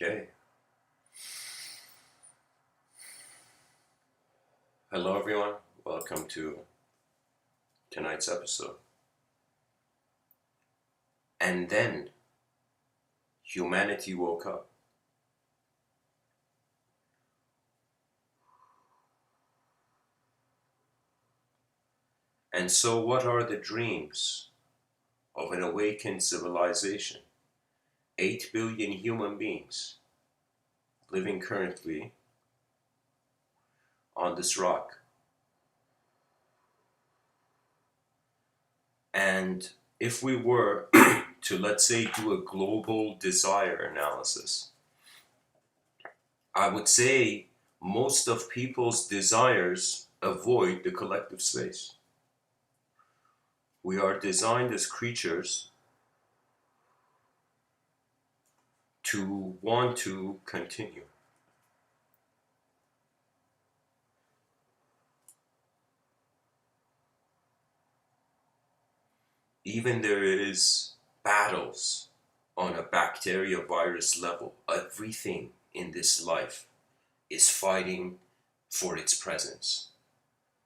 Okay. Hello, everyone. Welcome to tonight's episode. And then humanity woke up. And so, what are the dreams of an awakened civilization? 8 billion human beings living currently on this rock. And if we were to, let's say, do a global desire analysis, I would say most of people's desires avoid the collective space. We are designed as creatures to want to continue. Even there is battles on a bacteria virus level. Everything in this life is fighting for its presence.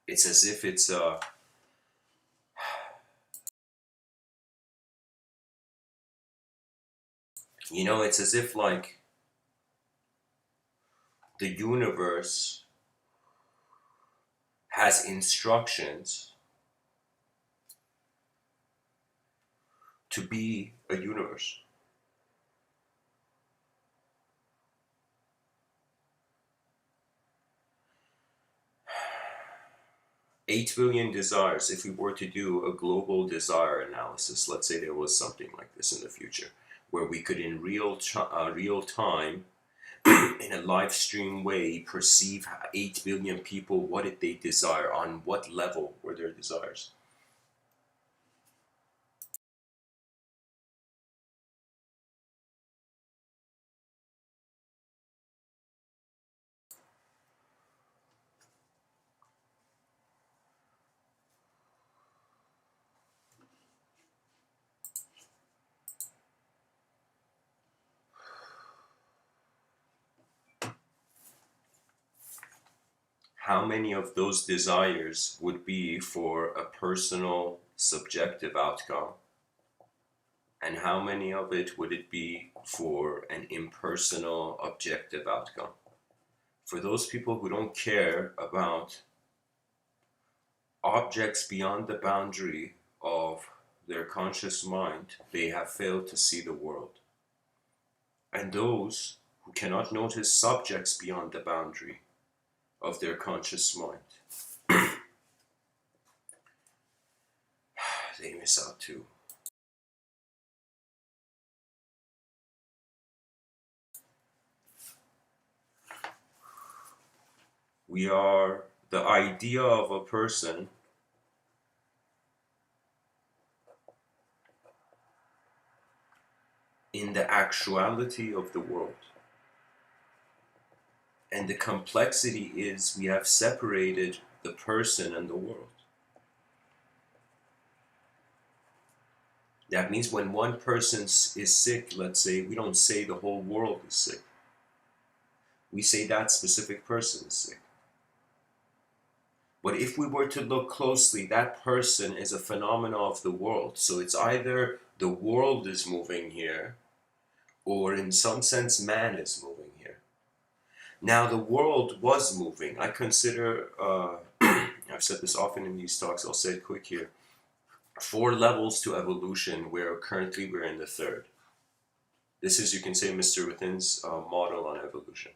It's as if it's it's as if like the universe has instructions to be a universe. Eight billion desires. If we were to do a global desire analysis, let's say there was something like this in the future, where we could in real time, in a live stream way, perceive 8 billion people, what did they desire, on what level were their desires. How many of those desires would be for a personal, subjective outcome? And how many of it would it be for an impersonal, objective outcome? For those people who don't care about objects beyond the boundary of their conscious mind, they have failed to see the world. And those who cannot notice subjects beyond the boundary of their conscious mind, they miss out too. We are the idea of a person in the actuality of the world. And the complexity is we have separated the person and the world. That means when one person is sick, let's say, we don't say the whole world is sick. We say that specific person is sick. But if we were to look closely, that person is a phenomenon of the world. So it's either the world is moving here, or in some sense, man is moving here. Now, the world was moving. I consider, I've said this often in these talks, I'll say it quick here, 4 levels to evolution, where currently we're in the 3rd. This is, you can say, Mr.Within's model on evolution.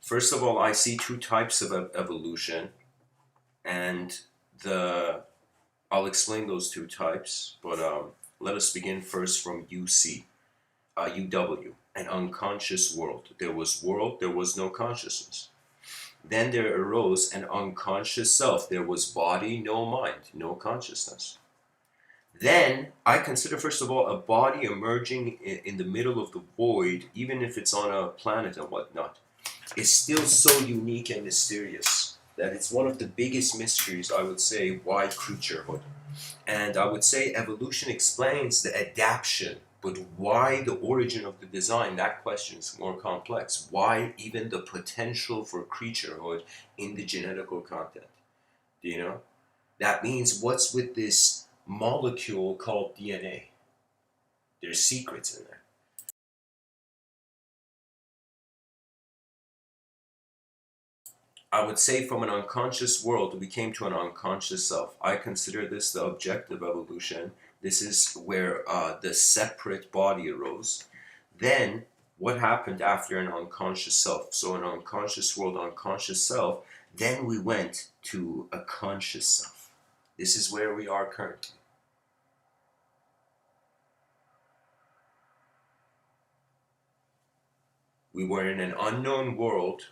First of all, I see 2 types of evolution, and I'll explain those 2 types, but let us begin first from UW, an unconscious world. There was world, there was no consciousness. Then there arose an unconscious self. There was body, no mind, no consciousness. Then I consider, first of all, a body emerging in the middle of the void, even if it's on a planet and whatnot, is still so unique and mysterious. that it's one of the biggest mysteries, I would say, why creaturehood. And I would say evolution explains the adaptation, but why the origin of the design, that question is more complex. Why even the potential for creaturehood in the genetical content? Do you know? That means what's with this molecule called DNA? There's secrets in there. I would say from an unconscious world, we came to an unconscious self. I consider this the objective evolution. This is where the separate body arose. Then, what happened after an unconscious self? So, an unconscious world, unconscious self. Then we went to a conscious self. This is where we are currently. We were in an unknown world.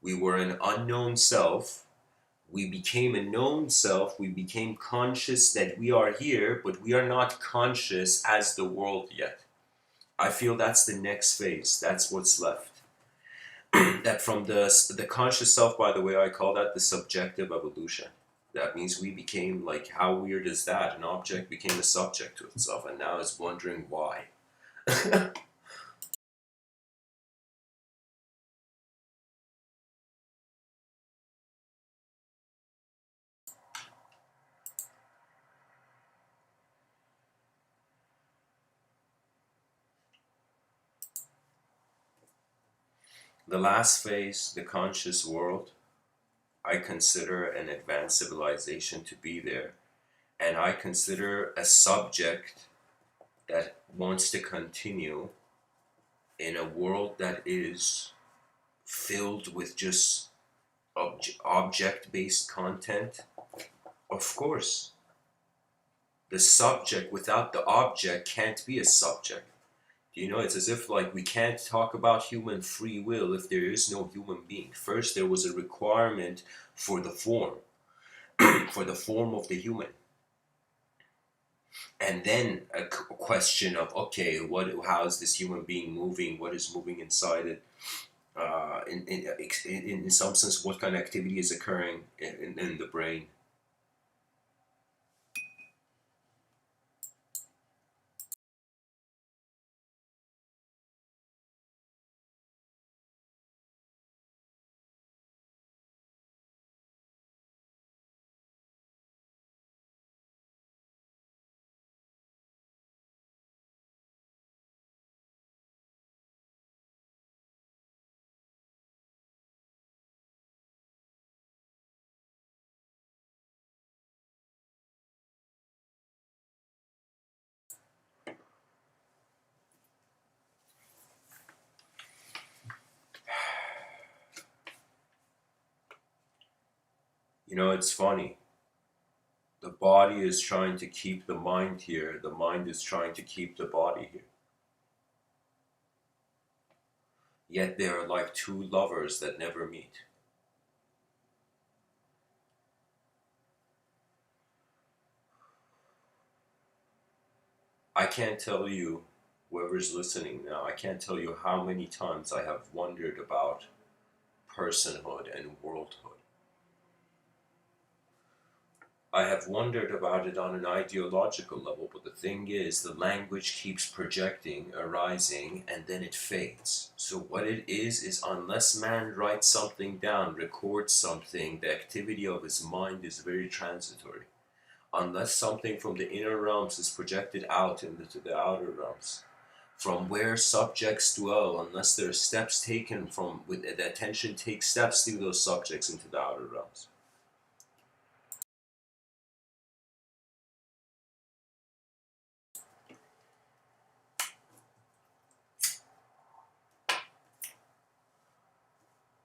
We were an unknown self. We became a known self. We became conscious that we are here, but we are not conscious as the world yet. I feel that's the next phase. That's what's left. That from the conscious self, by the way, I call that the subjective evolution. That means we became, like, how weird is that? An object became a subject to itself, and now it's wondering why. The last phase, the conscious world, I consider an advanced civilization to be there, and I consider a subject that wants to continue in a world that is filled with just object-based content. Of course, the subject without the object can't be a subject. You know, it's as if, like, we can't talk about human free will if there is no human being. First, there was a requirement for the form, for the form of the human. And then a question of, okay, how is this human being moving? What is moving inside it? In some sense, what kind of activity is occurring in the brain? You know, it's funny. The body is trying to keep the mind here. The mind is trying to keep the body here. Yet they are like two lovers that never meet. I can't tell you, whoever's listening now, I can't tell you how many times I have wondered about personhood and worldhood. I have wondered about it on an ideological level, but the thing is, the language keeps projecting, arising, and then it fades. So what it is unless man writes something down, records something, the activity of his mind is very transitory. Unless something from the inner realms is projected out into the outer realms, from where subjects dwell, unless there are steps taken from, with the attention takes steps through those subjects into the outer realms.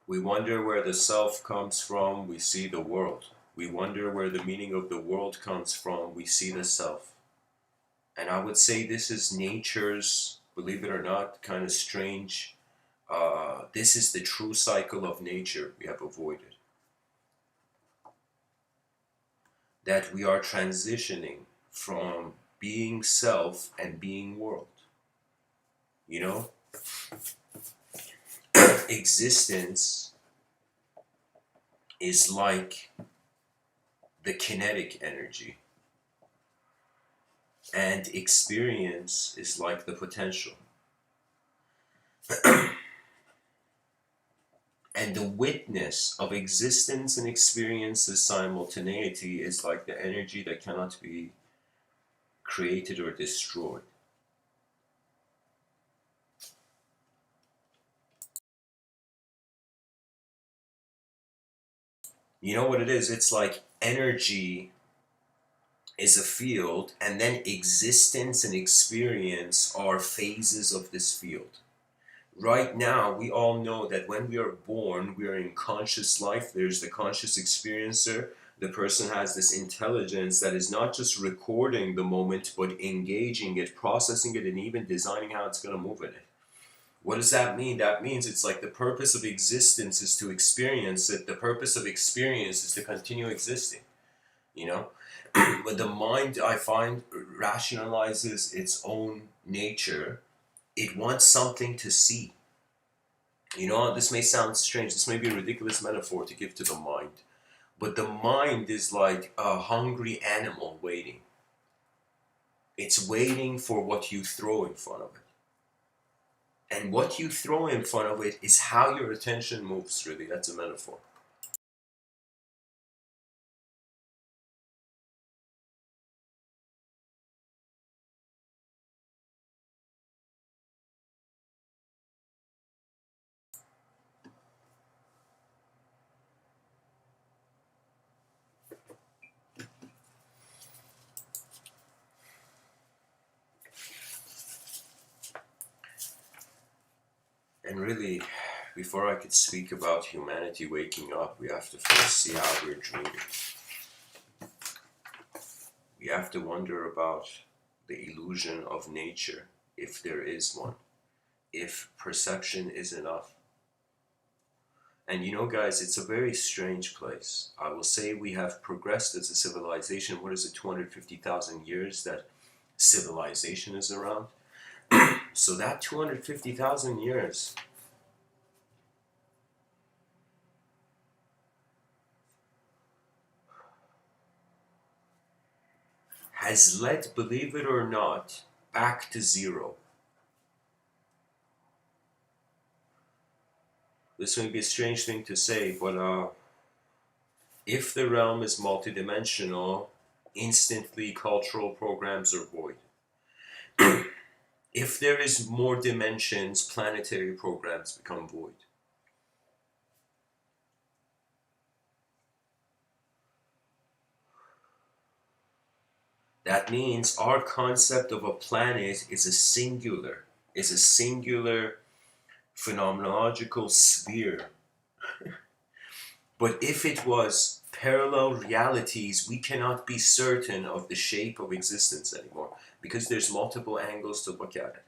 We wonder where the self comes from, we see the world. We wonder where the meaning of the world comes from, we see the self. And I would say this is nature's, believe it or not, kind of strange. This is the true cycle of nature we have avoided. That we are transitioning from being self and being world. You know? Existence is like the kinetic energy, and experience is like the potential. And the witness of existence and experience's simultaneity is like the energy that cannot be created or destroyed. You know what it is? It's like energy is a field, and then existence and experience are phases of this field. Right now, we all know that when we are born, we are in conscious life. There's the conscious experiencer. The person has this intelligence that is not just recording the moment, but engaging it, processing it, and even designing how it's going to move in it. What does that mean? That means it's like the purpose of existence is to experience it. The purpose of experience is to continue existing, you know? When the mind, I find, rationalizes its own nature, it wants something to see. You know, this may sound strange, this may be a ridiculous metaphor to give to the mind, but the mind is like a hungry animal waiting. It's waiting for what you throw in front of it. And what you throw in front of it is how your attention moves, really. That's a metaphor. And really, before I could speak about humanity waking up, we have to first see how we're dreaming. We have to wonder about the illusion of nature, if there is one, if perception is enough. And you know, guys, it's a very strange place. I will say we have progressed as a civilization. What is it, 250,000 years that civilization is around? So that 250,000 years has led, believe it or not, back to zero. This may be a strange thing to say, but if the realm is multidimensional, instantly cultural programs are void. If there is more dimensions, planetary programs become void. That means our concept of a planet is a singular phenomenological sphere. But if it was parallel realities, we cannot be certain of the shape of existence anymore because there's multiple angles to look at it.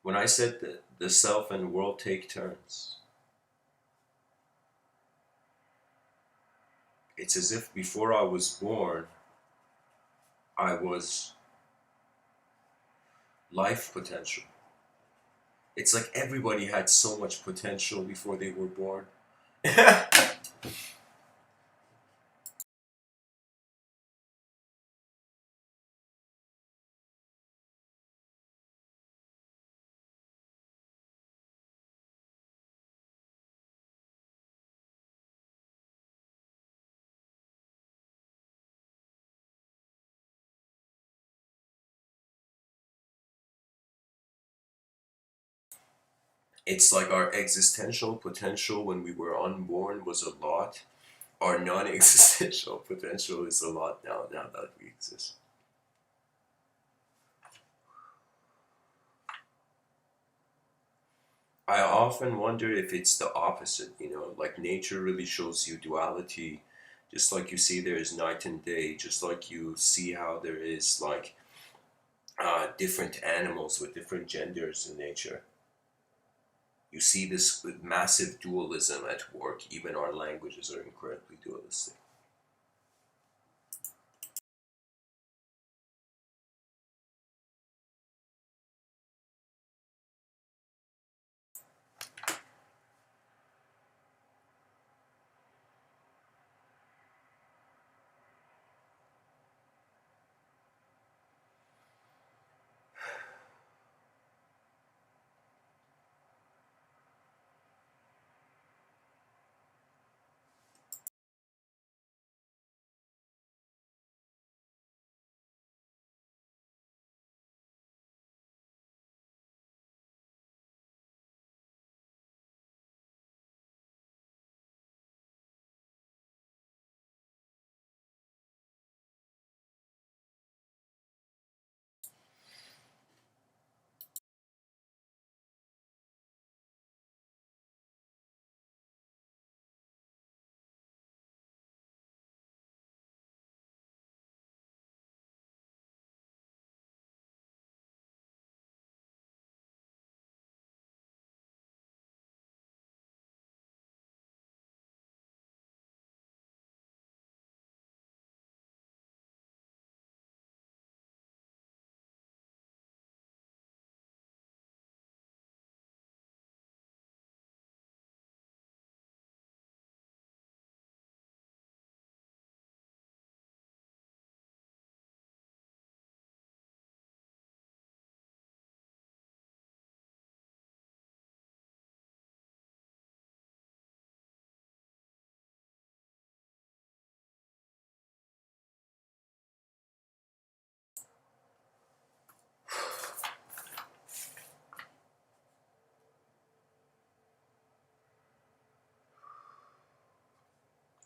When I said that the self and world take turns, it's as if before I was born, I was life potential. It's like everybody had so much potential before they were born. It's like our existential potential when we were unborn was a lot. Our non-existential potential is a lot now that we exist. I often wonder if it's the opposite, you know, like nature really shows you duality, just like you see there is night and day, just like you see how there is like different animals with different genders in nature. You see this massive dualism at work. Even our languages are incredibly dualistic.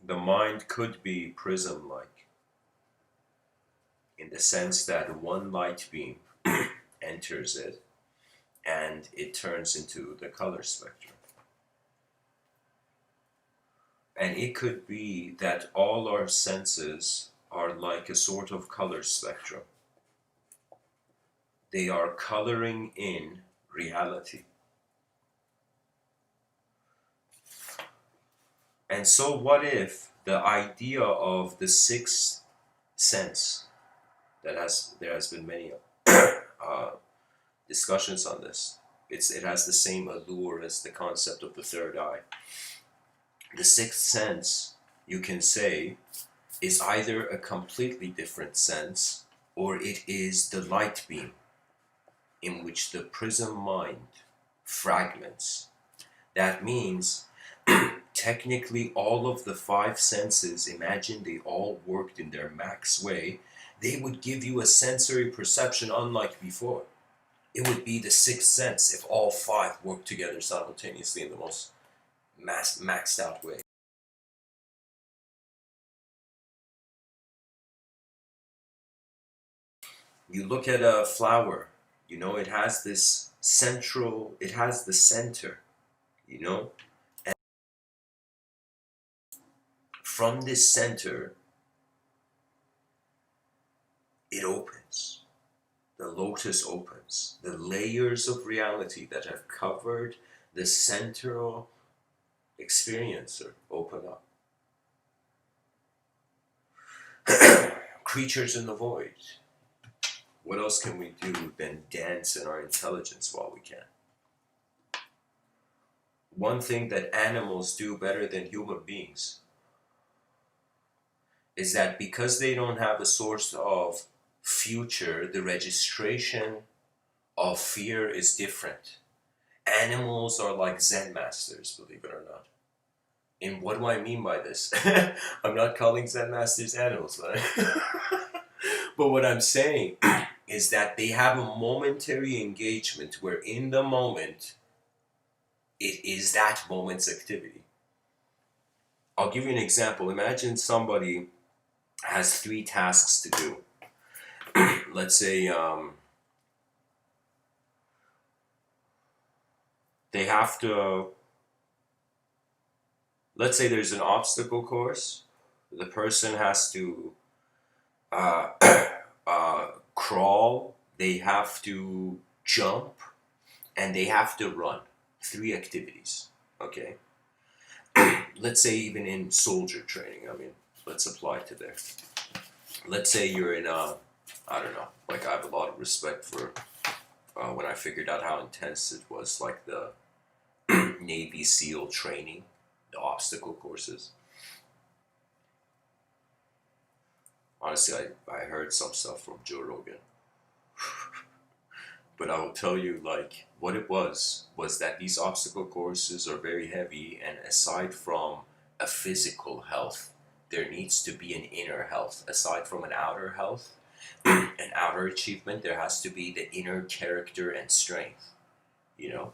The mind could be prism-like, in the sense that one light beam enters it and it turns into the color spectrum. And it could be that all our senses are like a sort of color spectrum. They are coloring in reality. And so what if the idea of the sixth sense, there has been many discussions on this. It has the same allure as the concept of the third eye. The sixth sense, you can say, is either a completely different sense, or it is the light beam in which the prism mind fragments. That means technically all of the five senses, imagine they all worked in their max way, they would give you a sensory perception unlike before. It would be the sixth sense if all five worked together simultaneously in the most maxed out way. You look at a flower, it has this central, it has the center, and from this center, it opens. The lotus opens. The layers of reality that have covered the central experiencer open up. Creatures in the void. What else can we do than dance in our intelligence while we can? One thing that animals do better than human beings is that because they don't have a source of future, the registration of fear is different. Animals are like Zen masters, believe it or not. And what do I mean by this? I'm not calling Zen masters animals, right? But what I'm saying is that they have a momentary engagement where in the moment, it is that moment's activity. I'll give you an example. Imagine somebody has 3 tasks to do. Let's say they have to, let's say there's an obstacle course. The person has to crawl, they have to jump, and they have to run. 3 activities, okay? Let's say even in soldier training, I mean, let's apply to there. Let's say you're in a, I don't know, like I have a lot of respect for when I figured out how intense it was, like the Navy SEAL training, the obstacle courses. Honestly, I heard some stuff from Joe Rogan. But I will tell you, like, what it was that these obstacle courses are very heavy, and aside from a physical health, there needs to be an inner health. Aside from an outer health, an outer achievement, there has to be the inner character and strength, you know?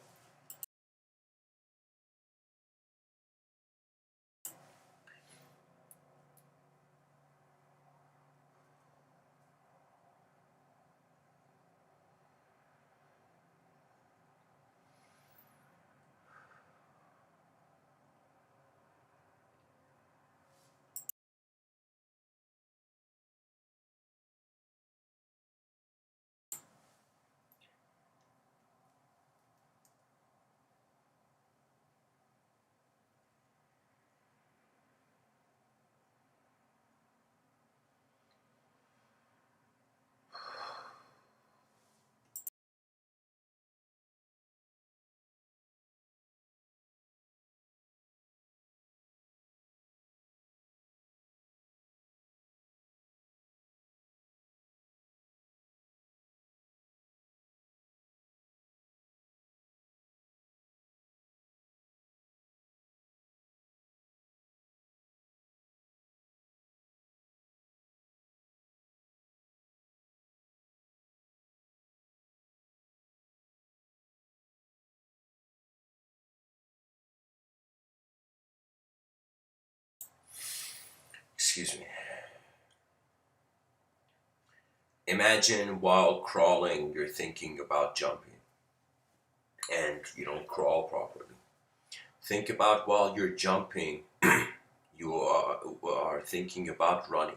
Excuse me. Imagine while crawling, you're thinking about jumping, and you don't crawl properly. Think about while you're jumping, you are thinking about running.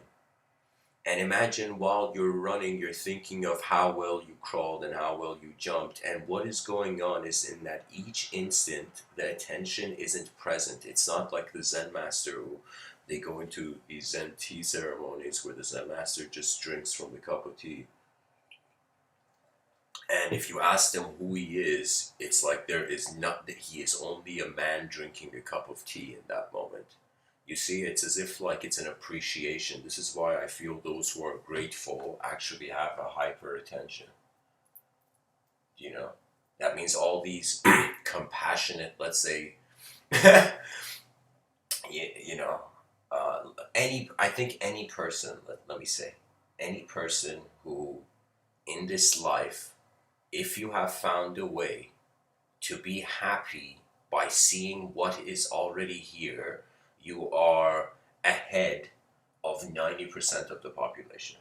And imagine while you're running, you're thinking of how well you crawled and how well you jumped. And what is going on is in that each instant, the attention isn't present. It's not like the Zen master who they go into these Zen tea ceremonies where the Zen master just drinks from the cup of tea. And if you ask them who he is, it's like there is not that he is only a man drinking a cup of tea in that moment. You see, it's as if like it's an appreciation. This is why I feel those who are grateful actually have a hyper attention. You know, that means all these compassionate, let's say, you know, I think any person, let me say, any person who in this life, if you have found a way to be happy by seeing what is already here, you are ahead of 90% of the population.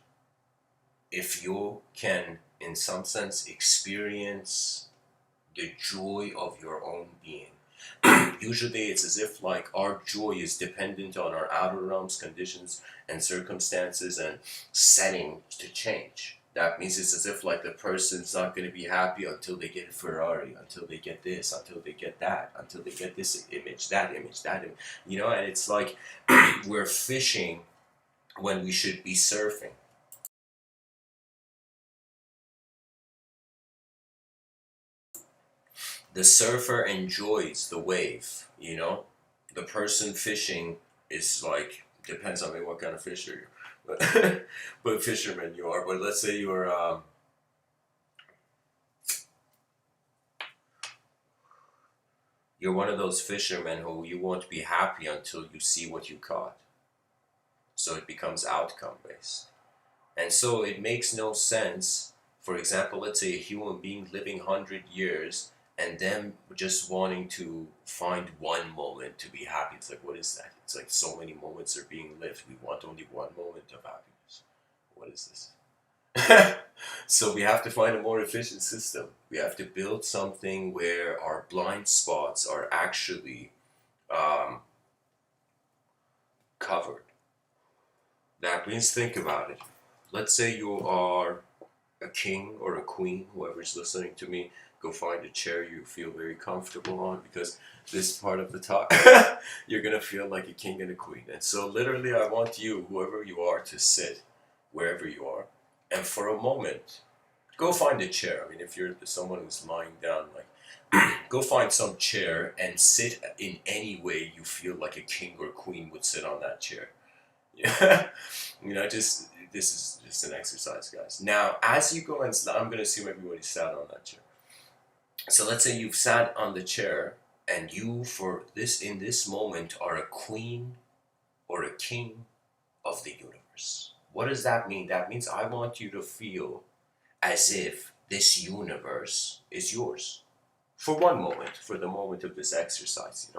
If you can, in some sense, experience the joy of your own being, usually it's as if like our joy is dependent on our outer realms conditions and circumstances and setting to change. That means it's as if like the person's not going to be happy until they get a Ferrari, until they get this, until they get that, until they get this image, that image, that image. You know, and it's like we're fishing when we should be surfing. The surfer enjoys the wave, you know? The person fishing is like, depends on what kind of fisher you're, but fisherman you are. But let's say you're one of those fishermen who you won't be happy until you see what you caught. So it becomes outcome based. And so it makes no sense, for example, let's say a human being living 100 years and them just wanting to find one moment to be happy. It's like, what is that? It's like so many moments are being lived. We want only one moment of happiness. What is this? So we have to find a more efficient system. We have to build something where our blind spots are actually um, covered. That means think about it. Let's say you are a king or a queen, whoever's listening to me, Go find a chair you feel very comfortable on, because this part of the talk, you're going to feel like a king and a queen. And so literally I want you, whoever you are, to sit wherever you are. And for a moment, go find a chair. I mean, if you're someone who's lying down, like, go find some chair and sit in any way you feel like a king or queen would sit on that chair. Yeah. This is just an exercise, guys. Now, as you go and I'm going to assume everybody sat on that chair. So let's say you've sat on the chair, and you, in this moment, are a queen or a king of the universe. What does that mean? That means I want you to feel as if this universe is yours. For one moment, for the moment of this exercise,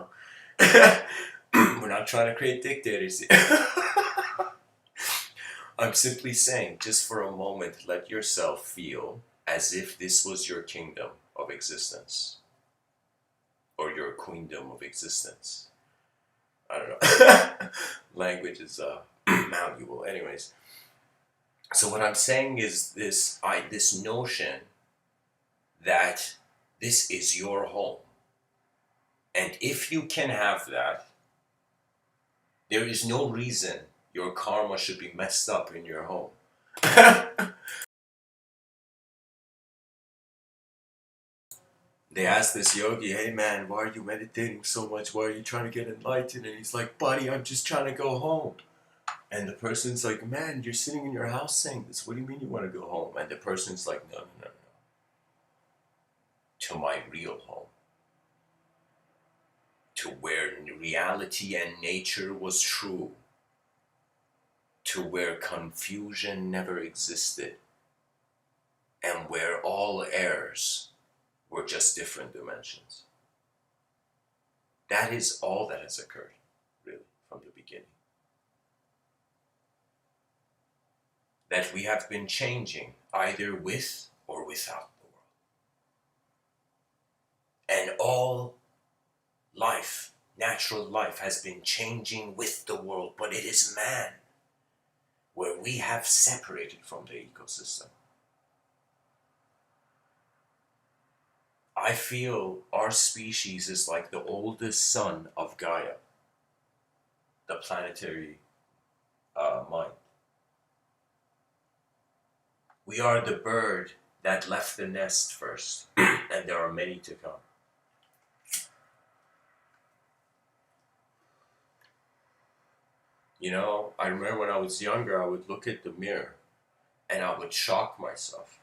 We're not trying to create dictators. I'm simply saying, just for a moment, let yourself feel as if this was your kingdom of existence, or your queendom of existence. I don't know. Language is malleable. Anyways, so what I'm saying is this notion that this is your home, and if you can have that, there is no reason your karma should be messed up in your home. They asked this yogi, hey man, why are you meditating so much? Why are you trying to get enlightened? And he's like, buddy, I'm just trying to go home. And the person's like, man, you're sitting in your house saying this. What do you mean you want to go home? And the person's like, no. To my real home. To where reality and nature was true. To where confusion never existed. And where all errors were just different dimensions. That is all that has occurred, really, from the beginning. That we have been changing, either with or without the world. And all life, natural life, has been changing with the world, but it is man where we have separated from the ecosystem. I feel our species is like the oldest son of Gaia, the planetary mind. We are the bird that left the nest first, and there are many to come. I remember when I was younger, I would look at the mirror and I would shock myself.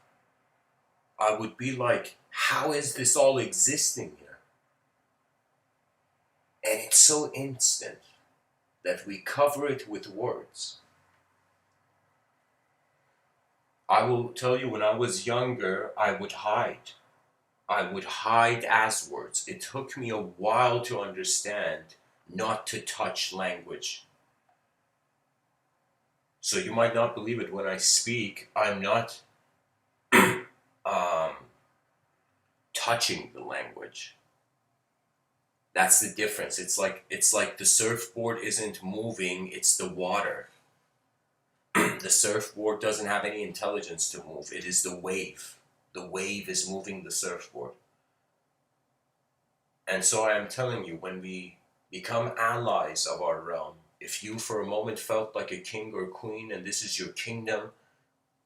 I would be like, how is this all existing here? And it's so instant that we cover it with words. I will tell you, when I was younger, I would hide. I would hide as words. It took me a while to understand not to touch language. So you might not believe it, when I speak, I'm not touching the language. That's the difference. It's like the surfboard isn't moving, it's the water. The surfboard doesn't have any intelligence to move. It is the wave. The wave is moving the surfboard. And so I am telling you, when we become allies of our realm, if you for a moment felt like a king or queen and this is your kingdom,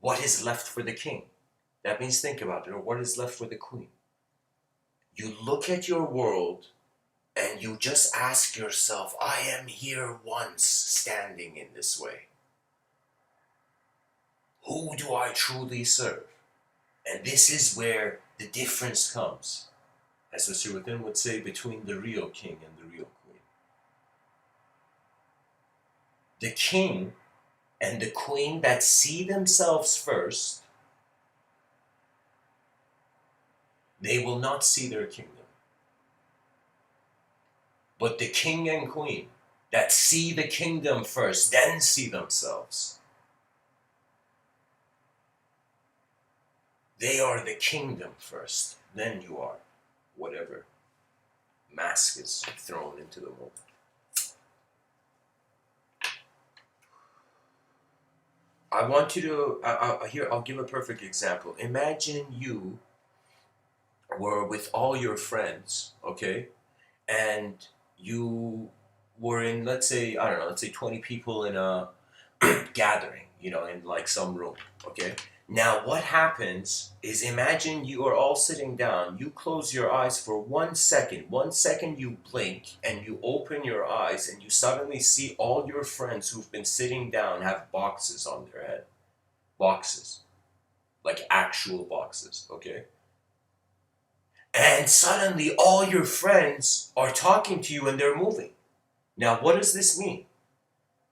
what is left for the king? That means think about it. Or what is left for the queen? You look at your world and you just ask yourself, I am here once standing in this way. Who do I truly serve? And this is where the difference comes, as Mr.Within would say, between the real king and the real queen. The king and the queen that see themselves first, they will not see their kingdom. But the king and queen that see the kingdom first, then see themselves, they are the kingdom first, then you are whatever mask is thrown into the moment. I want you to, here, I'll give a perfect example. Imagine you were with all your friends, okay, and you were in, let's say, I don't know, let's say 20 people in a gathering, in like some room, okay? Now, what happens is, imagine you are all sitting down, you close your eyes for 1 second, 1 second you blink, and you open your eyes, and you suddenly see all your friends who've been sitting down have boxes on their head. Boxes. Like actual boxes, okay? And suddenly all your friends are talking to you and they're moving. Now, what does this mean?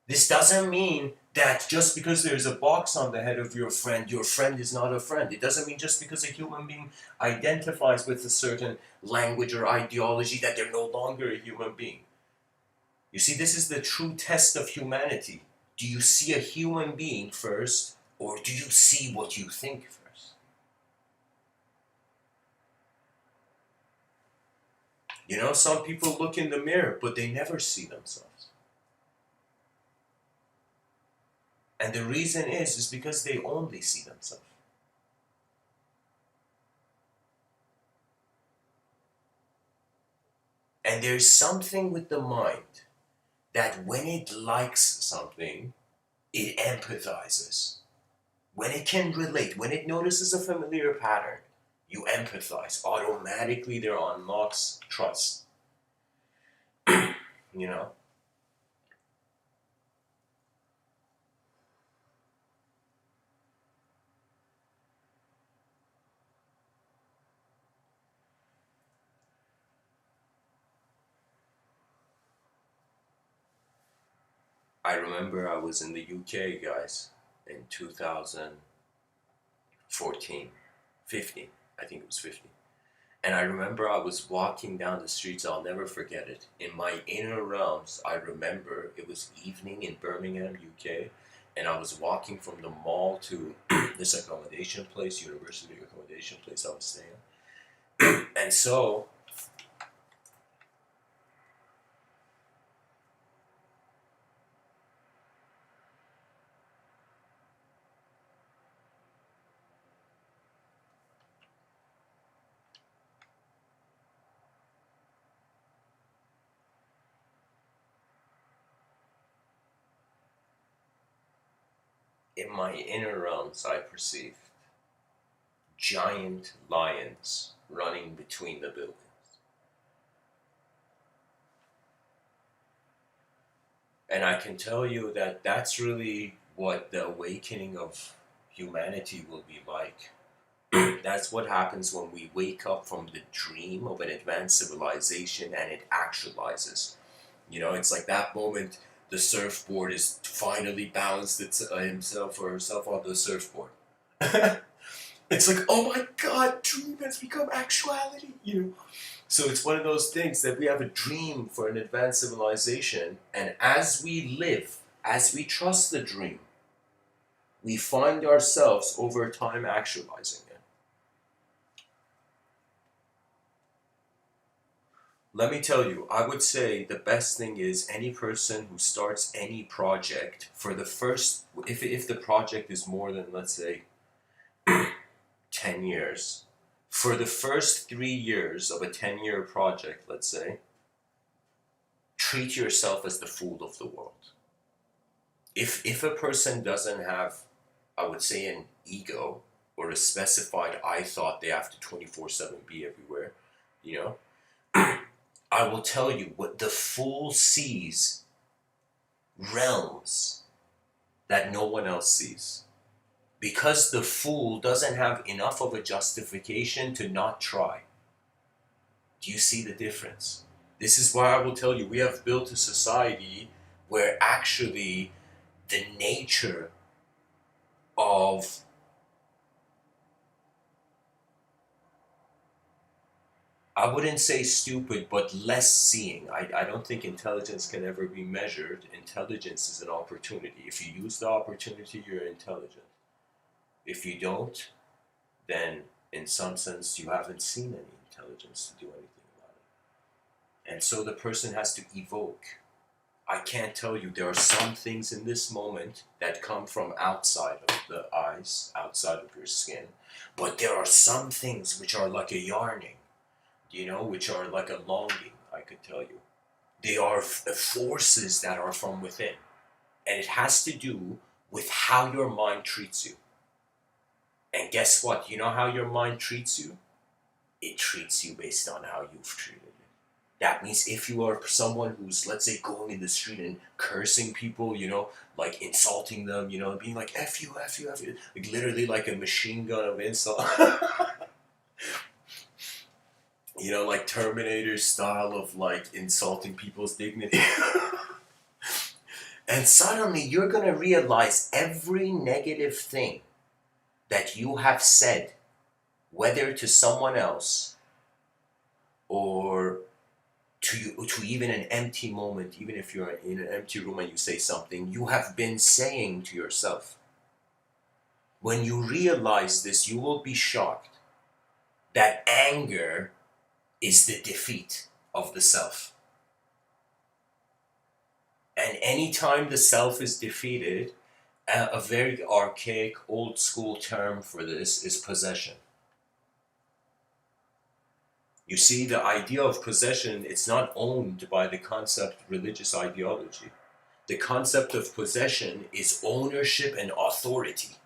This doesn't mean that just because there's a box on the head of your friend is not a friend. It doesn't mean just because a human being identifies with a certain language or ideology that they're no longer a human being. You see, this is the true test of humanity. Do you see a human being first, or do you see what you think first? Some people look in the mirror, but they never see themselves. And the reason is because they only see themselves. And there's something with the mind that when it likes something, it empathizes. When it can relate, when it notices a familiar pattern, you empathize. Automatically there unlocks trust. I remember I was in the UK, guys, in 2014, 15, I think it was 15. And I remember I was walking down the streets, I'll never forget it. In my inner realms, I remember it was evening in Birmingham, UK, and I was walking from the mall to this accommodation place, university accommodation place I was staying at. And so, in my inner realms, I perceived giant lions running between the buildings. And I can tell you that that's really what the awakening of humanity will be like. That's what happens when we wake up from the dream of an advanced civilization and it actualizes. It's like that moment the surfboard is finally balanced himself or herself on the surfboard. It's like, oh my god, dream has become actuality, So it's one of those things that we have a dream for an advanced civilization, and as we live, as we trust the dream, we find ourselves over time actualizing it. Let me tell you, I would say the best thing is any person who starts any project for the first, if the project is more than, let's say, 10 years, for the first 3 years of a 10-year project, let's say, treat yourself as the fool of the world. If a person doesn't have, I would say, an ego or a specified I thought they have to 24/7 be everywhere, I will tell you what the fool sees realms that no one else sees. Because the fool doesn't have enough of a justification to not try. Do you see the difference? This is why I will tell you, we have built a society where actually the nature of I wouldn't say stupid, but less seeing. I don't think intelligence can ever be measured. Intelligence is an opportunity. If you use the opportunity, you're intelligent. If you don't, then in some sense you haven't seen any intelligence to do anything about it. And so the person has to evoke. I can't tell you, there are some things in this moment that come from outside of the eyes, outside of your skin, but there are some things which are like a yarning, you know, which are like a longing, I could tell you. They are forces that are from within. And it has to do with how your mind treats you. And guess what? You know how your mind treats you? It treats you based on how you've treated it. That means if you are someone who's, let's say, going in the street and cursing people, you know, like insulting them, you know, being like, F you, F you, F you, like literally like a machine gun of insult. You know, like Terminator style of like insulting people's dignity. And suddenly you're going to realize every negative thing that you have said, whether to someone else or to even an empty moment, even if you're in an empty room and you say something, you have been saying to yourself. When you realize this, you will be shocked that anger is the defeat of the self. And anytime the self is defeated, a very archaic, old school term for this is possession. You see, the idea of possession, it's not owned by the concept religious ideology. The concept of possession is ownership and authority.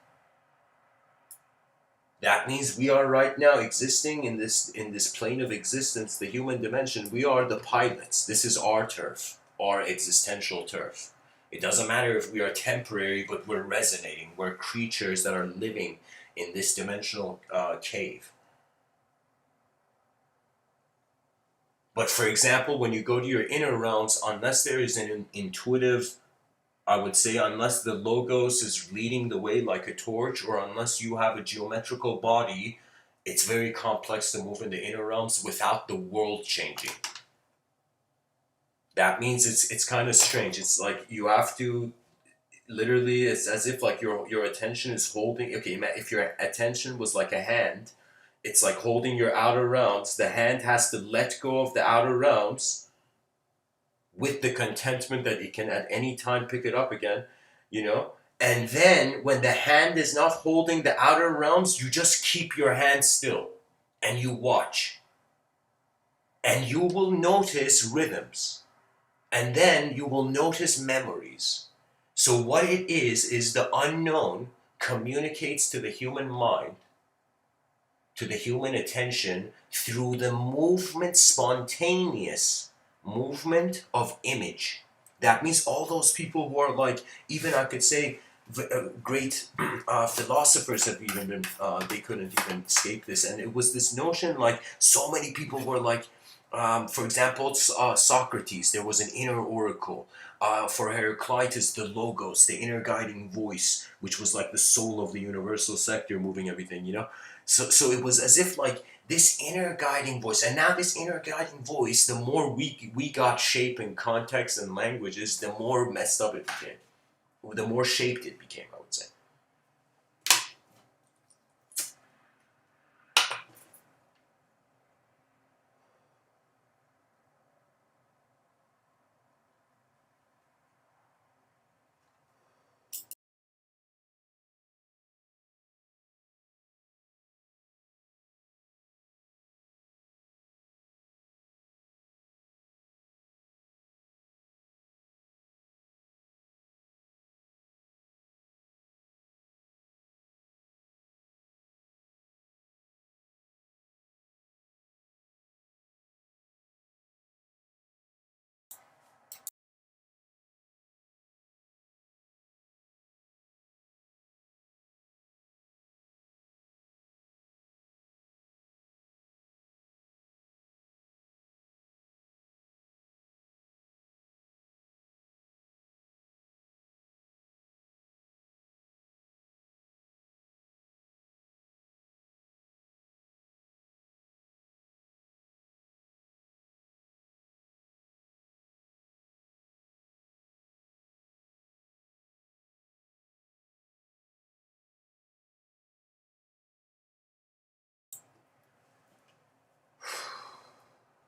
That means we are right now existing in this plane of existence, the human dimension. We are the pilots. This is our turf, our existential turf. It doesn't matter if we are temporary, but we're resonating. We're creatures that are living in this dimensional cave. But for example, when you go to your inner realms, unless there is an intuitive, I would say, unless the logos is leading the way like a torch, or unless you have a geometrical body, it's very complex to move in the inner realms without the world changing. That means it's kind of strange. It's like you have to literally, it's as if like your attention is holding, okay, if your attention was like a hand, it's like holding your outer realms. The hand has to let go of the outer realms with the contentment that it can at any time pick it up again, you know? And then when the hand is not holding the outer realms, you just keep your hand still and you watch. And you will notice rhythms. And then you will notice memories. So what it is the unknown communicates to the human mind, to the human attention, through the movement, spontaneous movement of image. That means all those people who are like, even I could say, great philosophers have even been, they couldn't even escape this. And it was this notion, like, so many people were like, for example, Socrates, there was an inner oracle. For Heraclitus, the logos, the inner guiding voice, which was like the soul of the universal sector moving everything, you know? So it was as if like this inner guiding voice, and now this inner guiding voice, the more we got shape and context and languages, the more messed up it became. The more shaped it became, I would say.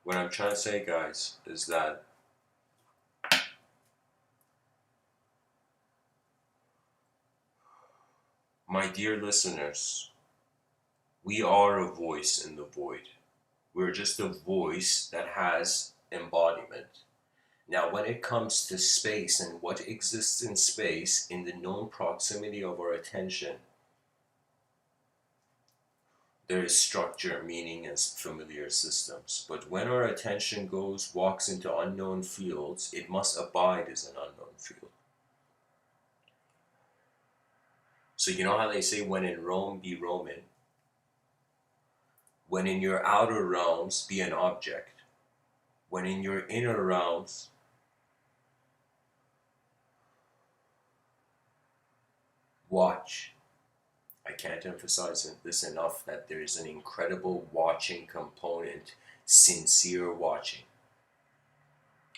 What I'm trying to say, guys, is that my dear listeners, we are a voice in the void. We're just a voice that has embodiment. Now, when it comes to space and what exists in space in the known proximity of our attention, there is structure, meaning, and familiar systems. But when our attention walks into unknown fields, it must abide as an unknown field. So you know how they say, when in Rome, be Roman? When in your outer realms, be an object. When in your inner realms, watch. I can't emphasize this enough, that there is an incredible watching component, sincere watching.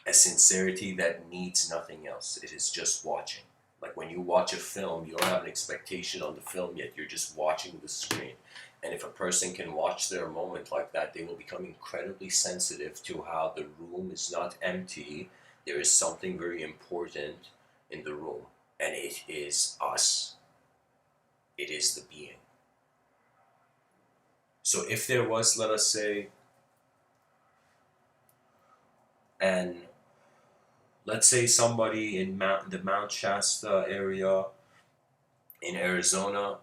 A sincerity that needs nothing else. It is just watching. Like when you watch a film, you don't have an expectation on the film yet, you're just watching the screen. And if a person can watch their moment like that, they will become incredibly sensitive to how the room is not empty. There is something very important in the room, and it is us. It is the being. So if there was, let us say, and let's say somebody in the Mount Shasta area in Arizona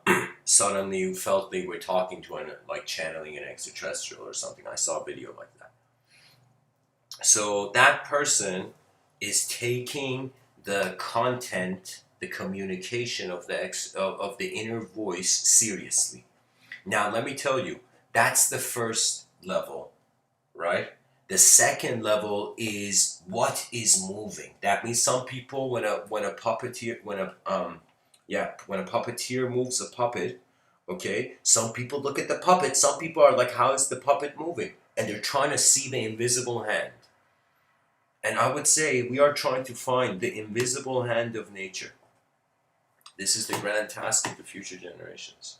suddenly felt they were talking to like channeling an extraterrestrial or something. I saw a video like that. So that person is taking the content, the communication of the inner voice seriously. Now, let me tell you, that's the first level, right? The second level is what is moving. That means some people, when a puppeteer moves a puppet, okay, some people look at the puppet. Some people are like, how is the puppet moving? And they're trying to see the invisible hand. And I would say we are trying to find the invisible hand of nature. This is the grand task of the future generations.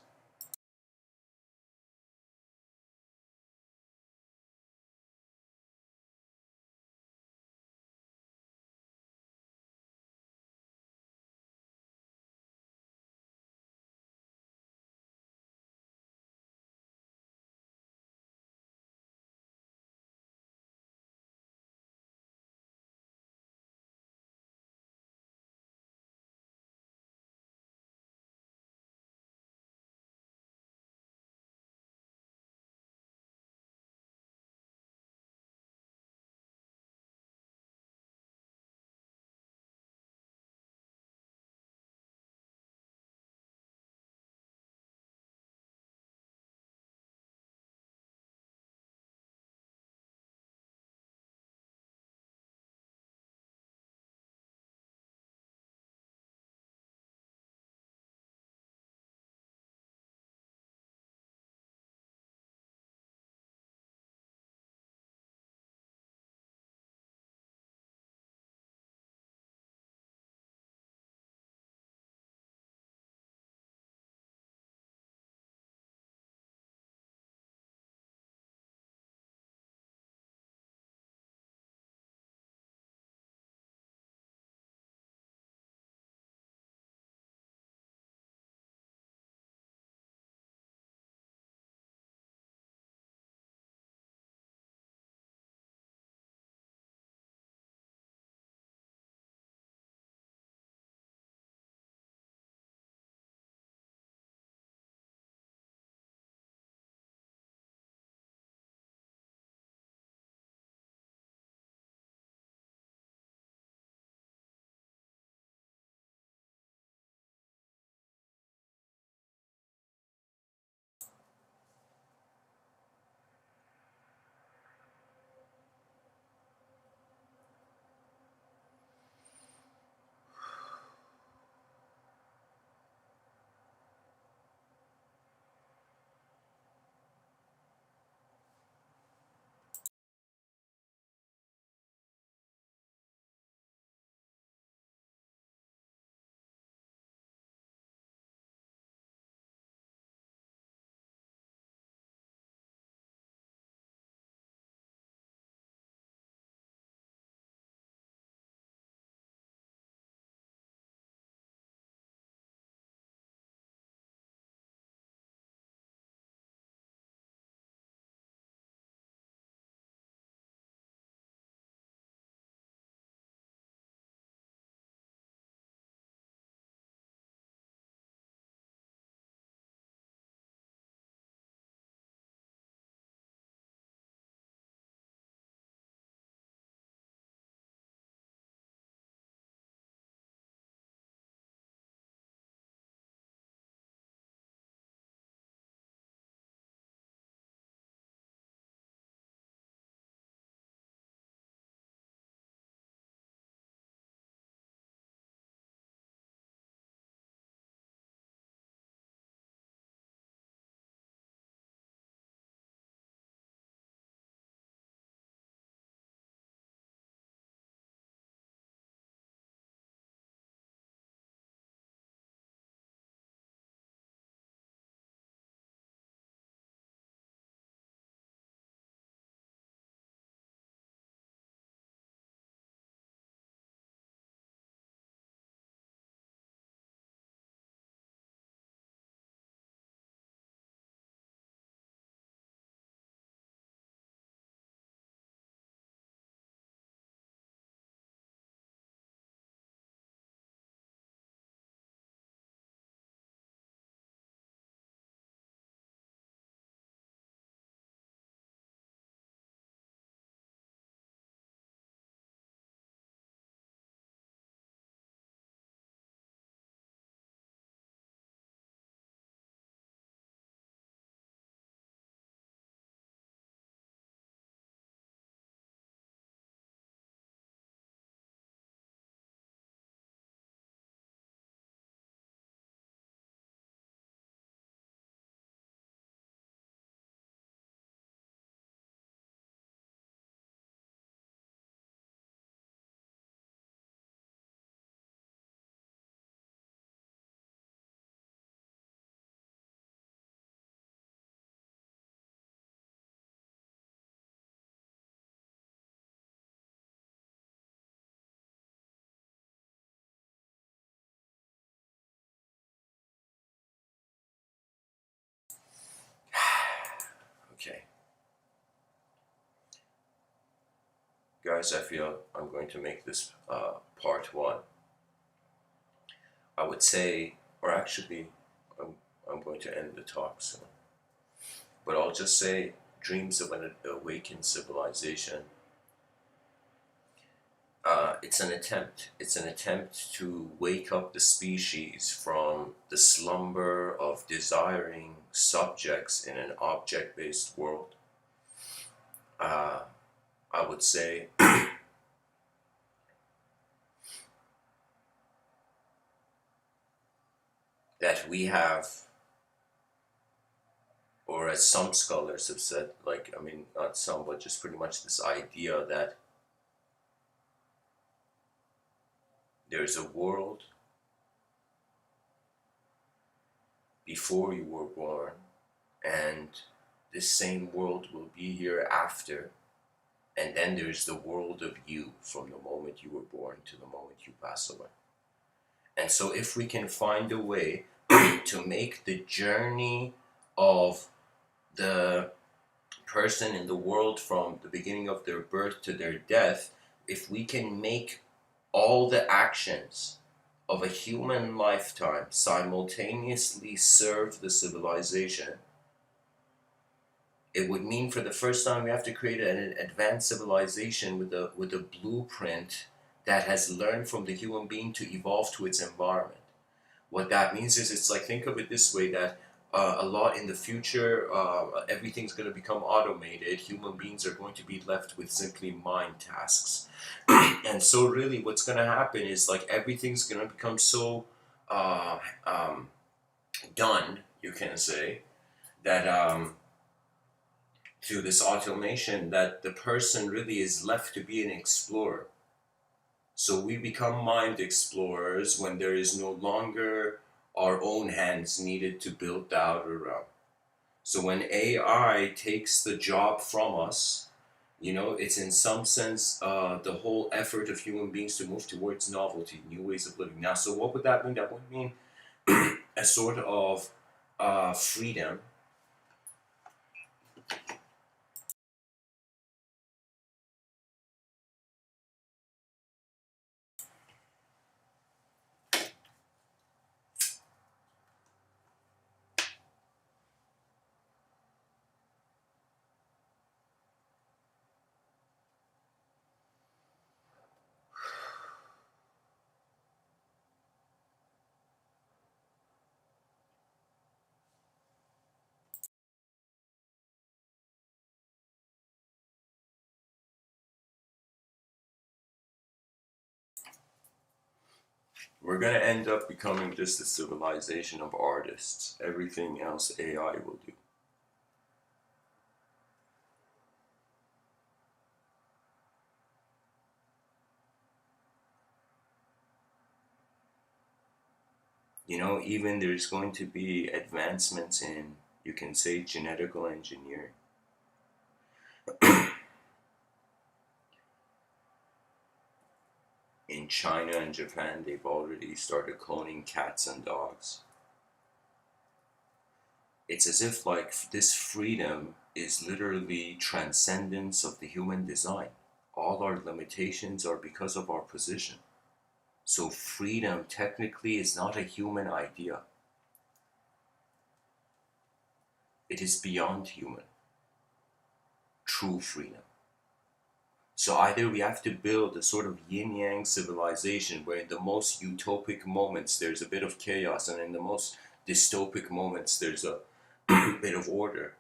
guys, I feel I'm going to make this part one. I would say, or actually, I'm going to end the talk soon. But I'll just say, dreams of an awakened civilization. It's an attempt. It's an attempt to wake up the species from the slumber of desiring subjects in an object-based world. I would say that we have, or as some scholars have said, like, I mean, not some, but just pretty much this idea that there's a world before you were born, and this same world will be here after, and then there's the world of you from the moment you were born to the moment you pass away. And so if we can find a way to make the journey of the person in the world from the beginning of their birth to their death, if we can make all the actions of a human lifetime simultaneously serve the civilization, it would mean for the first time we have to create an advanced civilization with a blueprint that has learned from the human being to evolve to its environment. What that means is, it's like, think of it this way, that a lot in the future, everything's going to become automated. Human beings are going to be left with simply mind tasks. And so really what's going to happen is, like, everything's going to become so done, you can say, that through this automation, that the person really is left to be an explorer. So we become mind explorers when there is no longer our own hands needed to build the outer realm. So when AI takes the job from us, you know, it's in some sense the whole effort of human beings to move towards novelty, new ways of living. Now, so what would that mean? That would mean a sort of freedom. We're going to end up becoming just a civilization of artists. Everything else AI will do. You know, even there's going to be advancements in, you can say, genetical engineering. In China and Japan, they've already started cloning cats and dogs. It's as if, like, this freedom is literally transcendence of the human design. All our limitations are because of our position. So freedom technically is not a human idea. It is beyond human. True freedom. So either we have to build a sort of yin-yang civilization where in the most utopic moments there's a bit of chaos, and in the most dystopic moments there's a bit of order.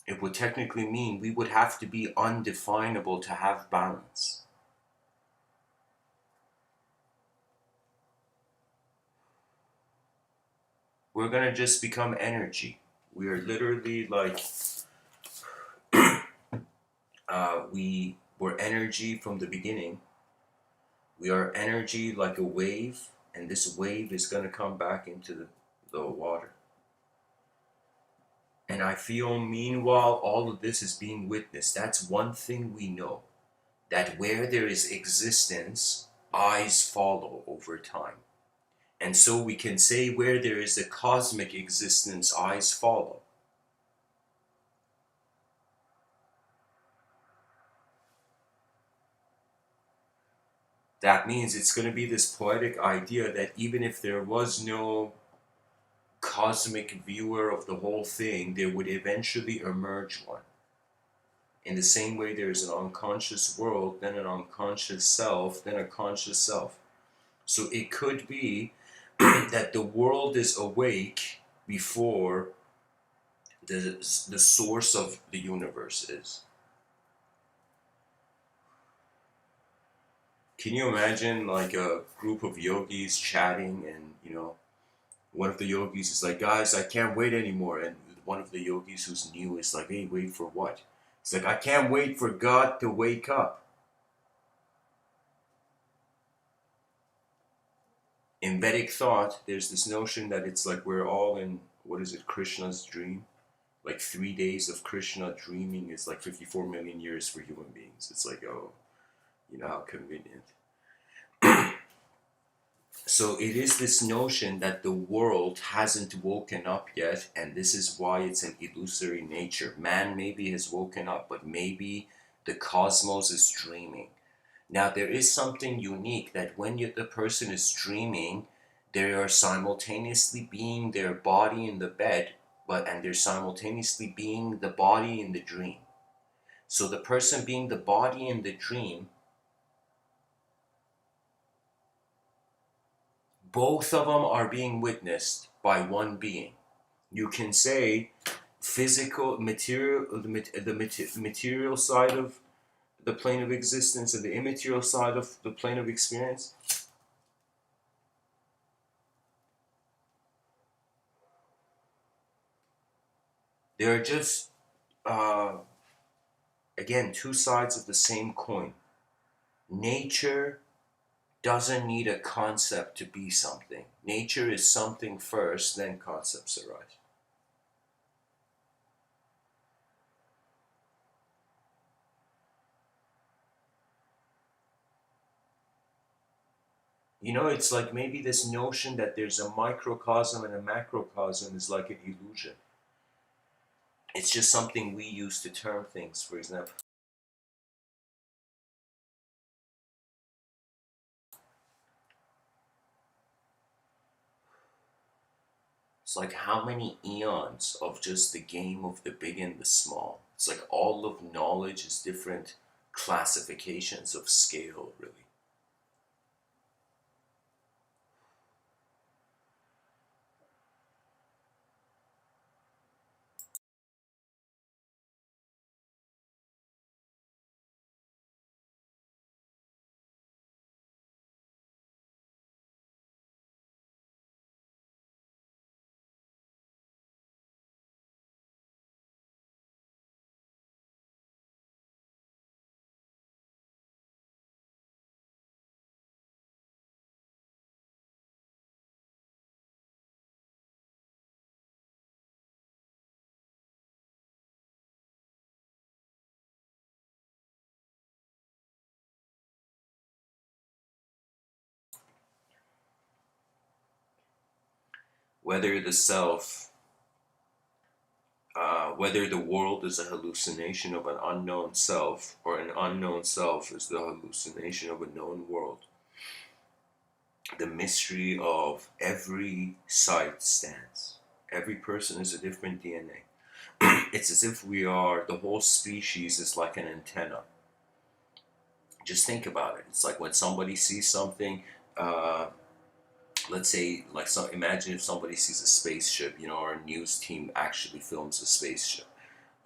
It would technically mean we would have to be undefinable to have balance. We're gonna just become energy. We are literally like, we were energy from the beginning. We are energy like a wave, and this wave is gonna come back into the water. And I feel, meanwhile, all of this is being witnessed. That's one thing we know, that where there is existence, eyes follow over time. And so we can say where there is a cosmic existence, eyes follow. That means it's going to be this poetic idea that even if there was no cosmic viewer of the whole thing, there would eventually emerge one. In the same way there's an unconscious world, then an unconscious self, then a conscious self. So it could be that the world is awake before the source of the universe is. Can you imagine like a group of yogis chatting, and one of the yogis is like, guys, I can't wait anymore, and one of the yogis who's new is like, hey, wait for what? It's like, I can't wait for God to wake up. In Vedic thought, there's this notion that it's like we're all in, what is it, Krishna's dream? Like 3 days of Krishna dreaming is like 54 million years for human beings. It's like, oh, how convenient. So it is this notion that the world hasn't woken up yet, and this is why it's an illusory nature. Man maybe has woken up, but maybe the cosmos is dreaming. Now, there is something unique that when the person is dreaming, they are simultaneously being their body in the bed, and they're simultaneously being the body in the dream. So the person being the body in the dream, both of them are being witnessed by one being. You can say physical, material, the material side of the plane of existence and the immaterial side of the plane of experience. They're just, again, two sides of the same coin. Nature doesn't need a concept to be something. Nature is something first, then concepts arise. It's like maybe this notion that there's a microcosm and a macrocosm is like an illusion. It's just something we use to term things, for example. It's like how many eons of just the game of the big and the small. It's like all of knowledge is different classifications of scale, really. Whether the self, whether the world is a hallucination of an unknown self, or an unknown self is the hallucination of a known world, the mystery of every sight stands. Every person is a different DNA. It's as if the whole species is like an antenna. Just think about it. It's like when somebody sees something, uh, let's say, imagine if somebody sees a spaceship, our news team actually films a spaceship,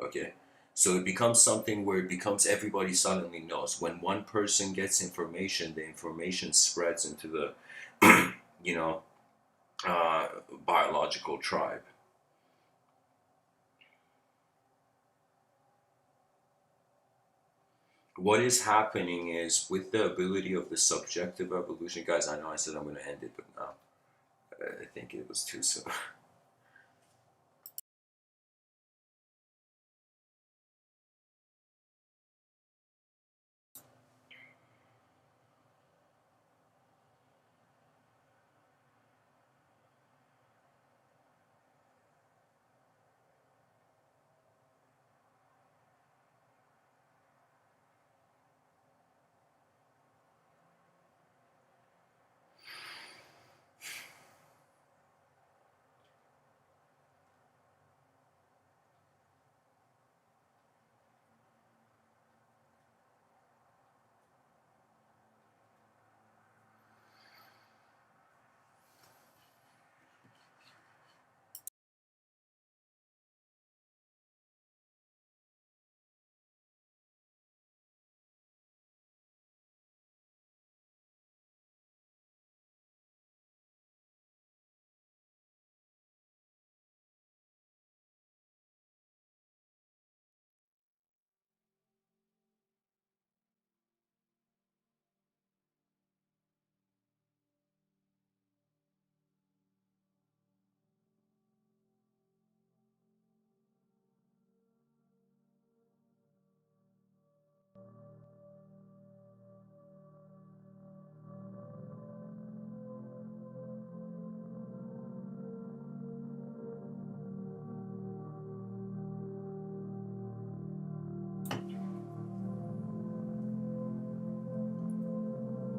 okay? So it becomes something where it becomes everybody suddenly knows. When one person gets information, the information spreads into the, you know, biological tribe. What is happening is with the ability of the subjective evolution, guys, I know I said I'm going to end it, but now I think it was too soon.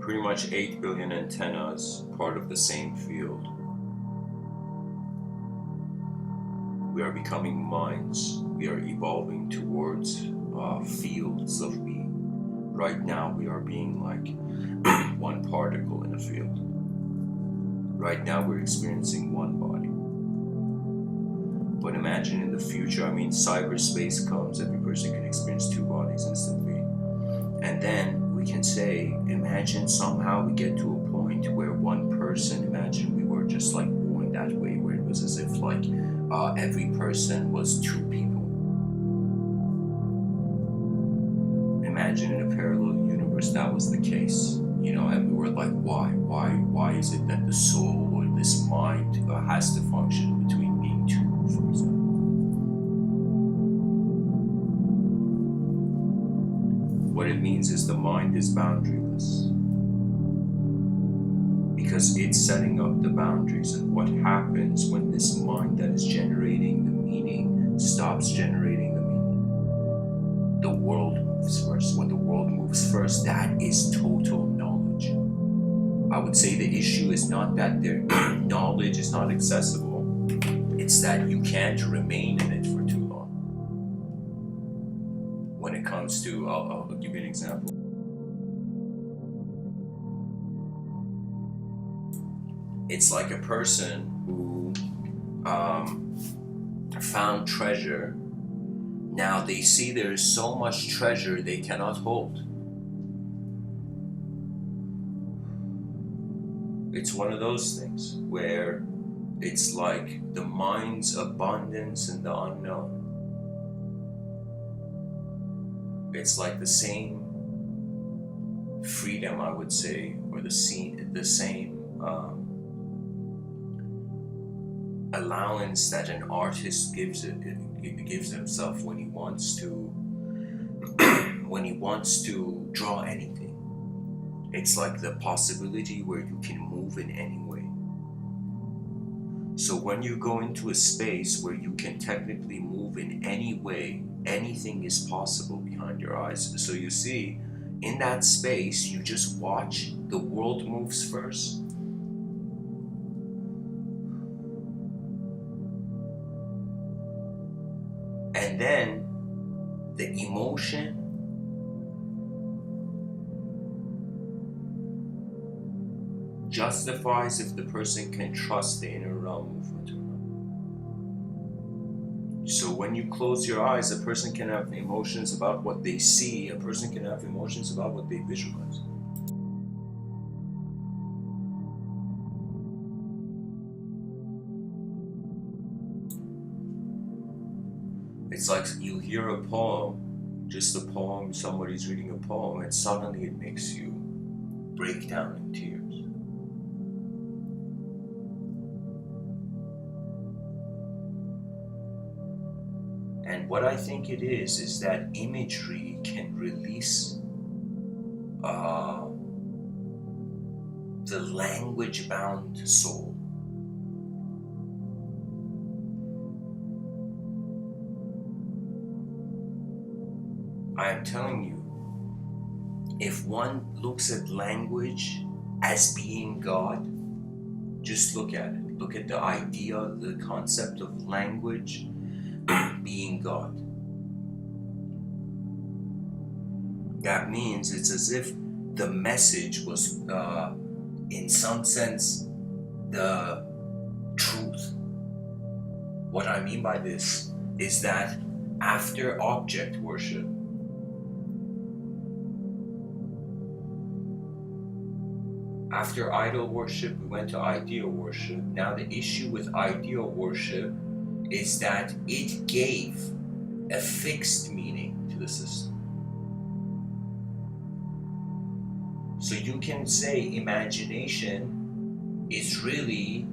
pretty much 8 billion antennas, part of the same field. We are becoming minds. We are evolving towards fields of being. Right now we are being like one particle in a field. Right now we're experiencing one body. But imagine in the future, I mean, cyberspace comes, every person can experience two bodies instantly. And then we can say, imagine somehow we get to a point where one person, imagine we were just like born that way, where it was as if like every person was two people. Imagine in a parallel universe that was the case, you know, and we were like, why is it that the soul or this mind has to function between being two, for example? What it means is the mind is boundaryless, because it's setting up the boundaries. And what happens when this mind that is generating the meaning stops generating the meaning? The world moves first. When the world moves first, that is total knowledge. I would say the issue is not that their knowledge is not accessible, it's that you can't remain in it for too long. When it comes to, I'll give you an example. It's like a person who found treasure. Now they see there is so much treasure they cannot hold. It's one of those things where it's like the mind's abundance in the unknown. It's like the same freedom, I would say, or the same allowance that an artist gives himself when he wants to draw anything. It's like the possibility where you can move in any way. So when you go into a space where you can technically move in any way, anything is possible behind your eyes. So you see, in that space, you just watch, the world moves first. And then the emotion justifies if the person can trust the inner realm movement or not. So when you close your eyes, a person can have emotions about what they see, a person can have emotions about what they visualize. It's like you hear a poem, just a poem, somebody's reading a poem, and suddenly it makes you break down in tears. And what I think it is that imagery can release the language-bound soul. I am telling you, if one looks at language as being God, just look at it. Look at the idea, the concept of language being God. That means it's as if the message was, in some sense, the truth. What I mean by this is that after object worship, after idol worship, we went to ideal worship. Now the issue with ideal worship is that it gave a fixed meaning to the system. So you can say imagination is really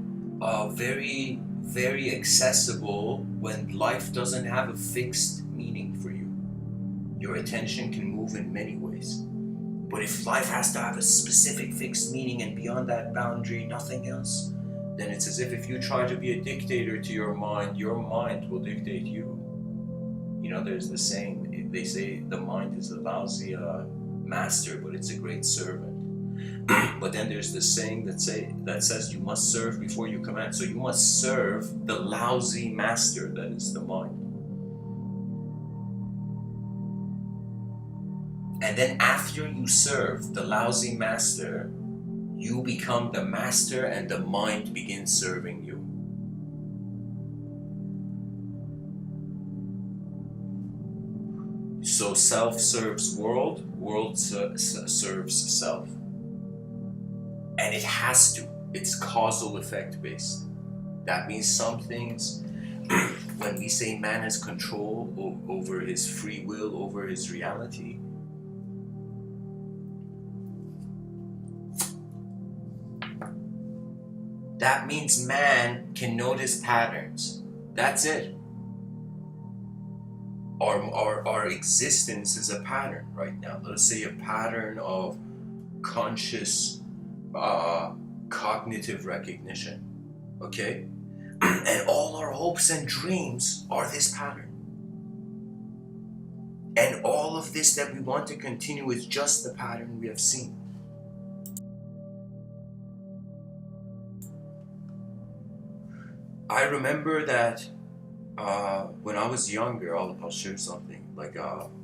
very, very accessible when life doesn't have a fixed meaning for you. Your attention can move in many ways. But if life has to have a specific fixed meaning and beyond that boundary, nothing else, then it's as if you try to be a dictator to your mind will dictate you. You know, there's the saying, they say the mind is a lousy master, but it's a great servant. But then there's this saying that says you must serve before you command. So you must serve the lousy master that is the mind. And then after you serve the lousy master, you become the master and the mind begins serving you. So self serves world, world serves self. And it has to. It's causal effect based. That means some things, when we say man has control over his free will, over his reality, that means man can notice patterns. That's it. Our existence is a pattern right now. Let us say a pattern of conscious cognitive recognition. Okay? And all our hopes and dreams are this pattern. And all of this that we want to continue is just the pattern we have seen. I remember that when I was younger, I'll share something. Like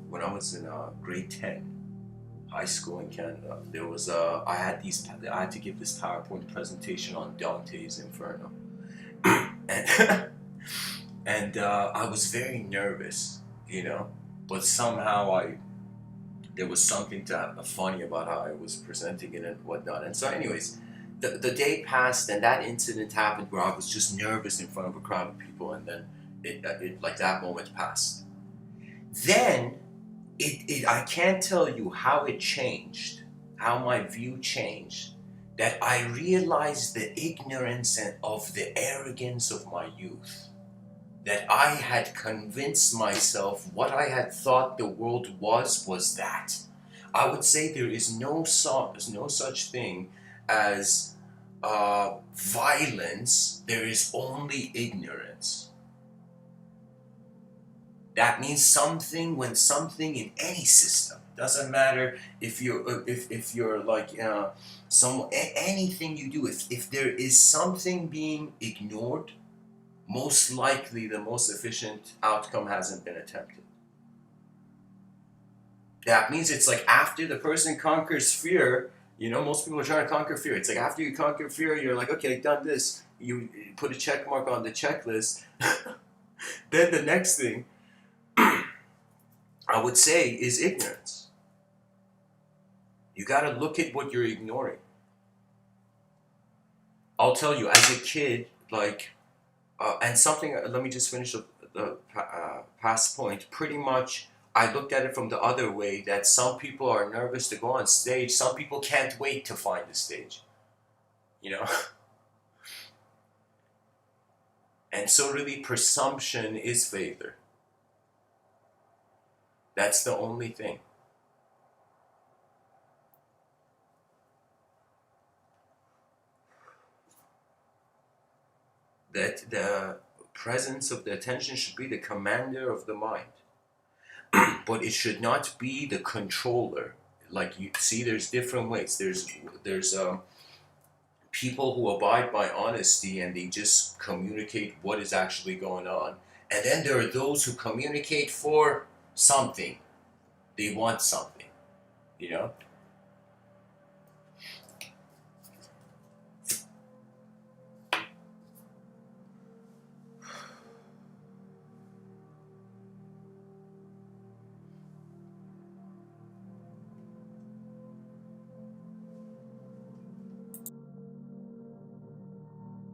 when I was in grade 10, high school in Canada, there was I had to give this PowerPoint presentation on Dante's Inferno, and and I was very nervous, but somehow there was something funny about how I was presenting it and whatnot. And so, anyways, the day passed, and that incident happened where I was just nervous in front of a crowd of people, and then it like that moment passed. Then I can't tell you how it changed, how my view changed, that I realized the ignorance and of the arrogance of my youth. That I had convinced myself what I had thought the world was that. I would say there is no such thing as violence. There is only ignorance. That means when something in any system, doesn't matter if you're like anything you do, if there is something being ignored, most likely the most efficient outcome hasn't been attempted. That means it's like after the person conquers fear, most people are trying to conquer fear. It's like after you conquer fear, you're like, okay, done this. You put a check mark on the checklist. Then the next thing I would say is ignorance. You got to look at what you're ignoring. I'll tell you, as a kid, and something, let me just finish the past point. Pretty much, I looked at it from the other way, that some people are nervous to go on stage. Some people can't wait to find the stage. And so really, presumption is failure. That's the only thing. That the presence of the attention should be the commander of the mind. But it should not be the controller. Like you see, there's different ways. There's people who abide by honesty and they just communicate what is actually going on. And then there are those who communicate for something. They want something,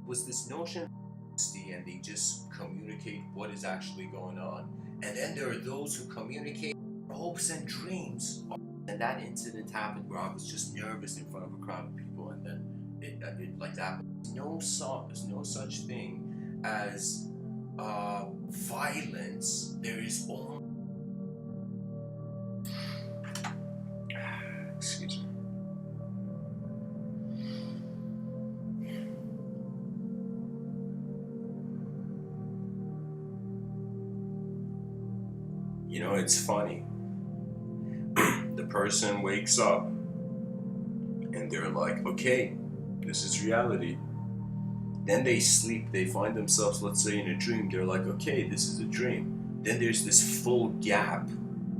Was this notion of honesty and they just communicate what is actually going on. And then there are those who communicate hopes and dreams. And that incident happened where I was just nervous in front of a crowd of people, and then it like that. There's no such thing as violence. There is only excuse me. It's funny. The person wakes up And they're like, okay, this is reality. Then they sleep, they find themselves, let's say, in a dream. They're like, okay, this is a dream. Then there's this full gap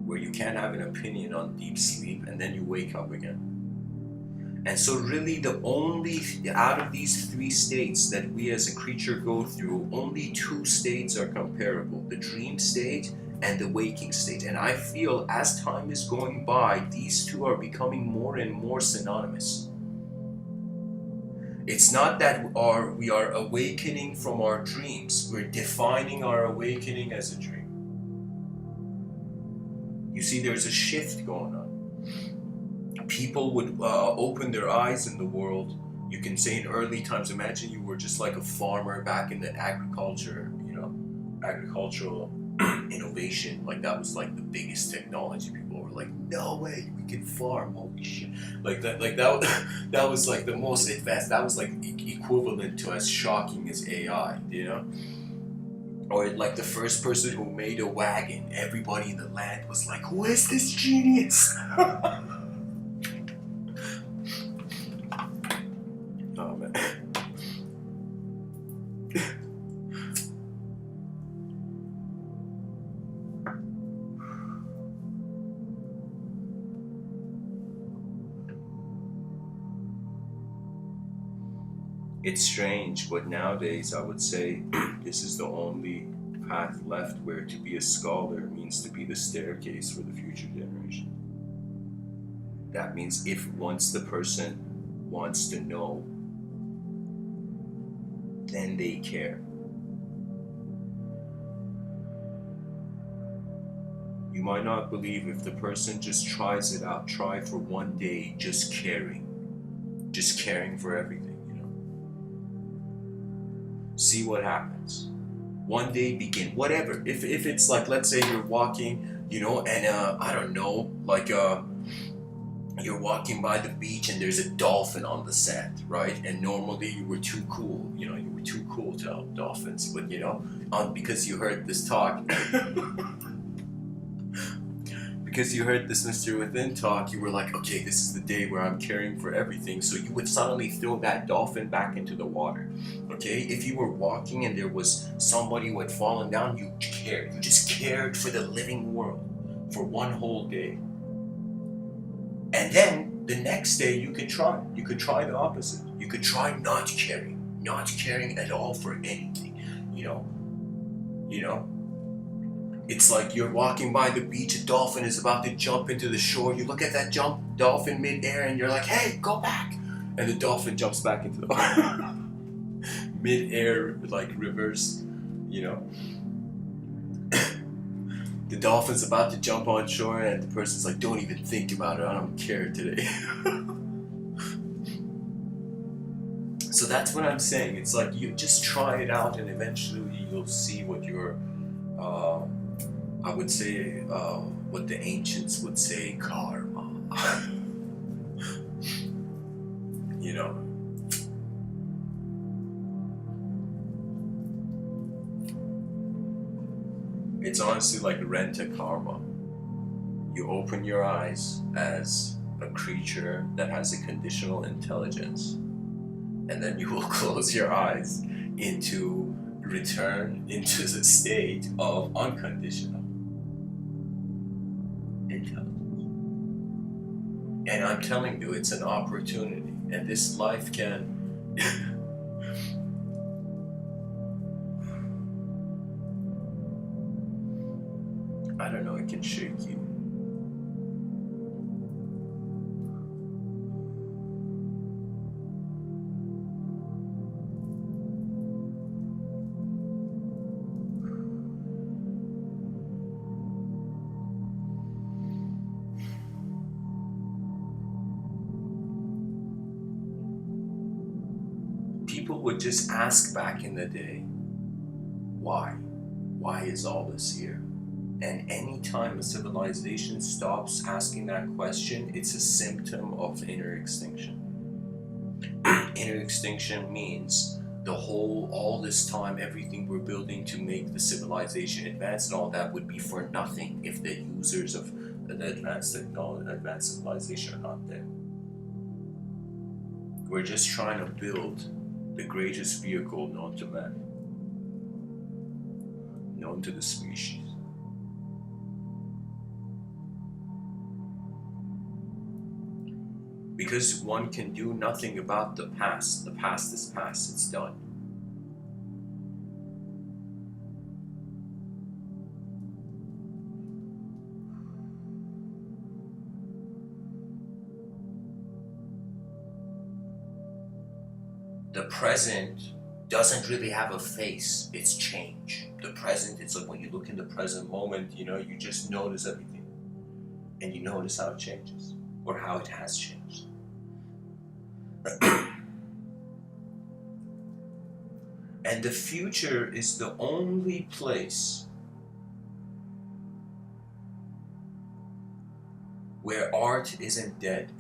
where you can't have an opinion on deep sleep, and then you wake up again. And so really the only, out of these three states that we as a creature go through, only two states are comparable: the dream state and the waking state. And I feel as time is going by, these two are becoming more and more synonymous. It's not that we are awakening from our dreams, we're defining our awakening as a dream. You see, there's a shift going on. People would open their eyes in the world. You can say in early times, imagine you were just like a farmer back in the agriculture, agricultural innovation. Like that was like the biggest technology. People were like, no way, we can farm, holy shit. That was like the most advanced. That was like equivalent to as shocking as AI, Or like the first person who made a wagon, everybody in the land was like, who is this genius? Oh man. It's strange, but nowadays I would say this is the only path left, where to be a scholar means to be the staircase for the future generation. That means if once the person wants to know, then they care. You might not believe, if the person just tries it out, try for one day, just caring for everything, See what happens. One day begin, whatever. If it's like, let's say you're walking, and I don't know, like you're walking by the beach and there's a dolphin on the sand, right? And normally you were too cool, to help dolphins, but because you heard this talk, because you heard this Mr.Within talk, you were like, okay, this is the day where I'm caring for everything. So you would suddenly throw that dolphin back into the water. Okay? If you were walking and there was somebody who had fallen down, you cared. You just cared for the living world for one whole day. And then the next day you could try. You could try the opposite. You could try not caring at all for anything. It's like you're walking by the beach, a dolphin is about to jump into the shore. You look at that dolphin mid-air and you're like, hey, go back. And the dolphin jumps back into the water. Mid-air, like reverse, The dolphin's about to jump on shore and the person's like, don't even think about it, I don't care today. So that's what I'm saying. It's like you just try it out and eventually you'll see what your I would say what the ancients would say, karma. It's honestly like rent-a-karma. You open your eyes as a creature that has a conditional intelligence, and then you will close your eyes into return into the state of unconditional intelligence. And I'm telling you, it's an opportunity, and this life can I don't know, it can shake you. People would just ask back in the day, why? Why is all this here? And any time a civilization stops asking that question, it's a symptom of inner extinction. Inner extinction means all this time, everything we're building to make the civilization advance and all that would be for nothing if the users of the advanced technology, advanced civilization are not there. We're just trying to build the greatest vehicle known to man, known to the species. Because one can do nothing about the past. The past is past, it's done. The present doesn't really have a face, it's change. The present, it's like when you look in the present moment, you know, you just notice everything. And you notice how it changes, or how it has changed. And the future is the only place where art isn't dead.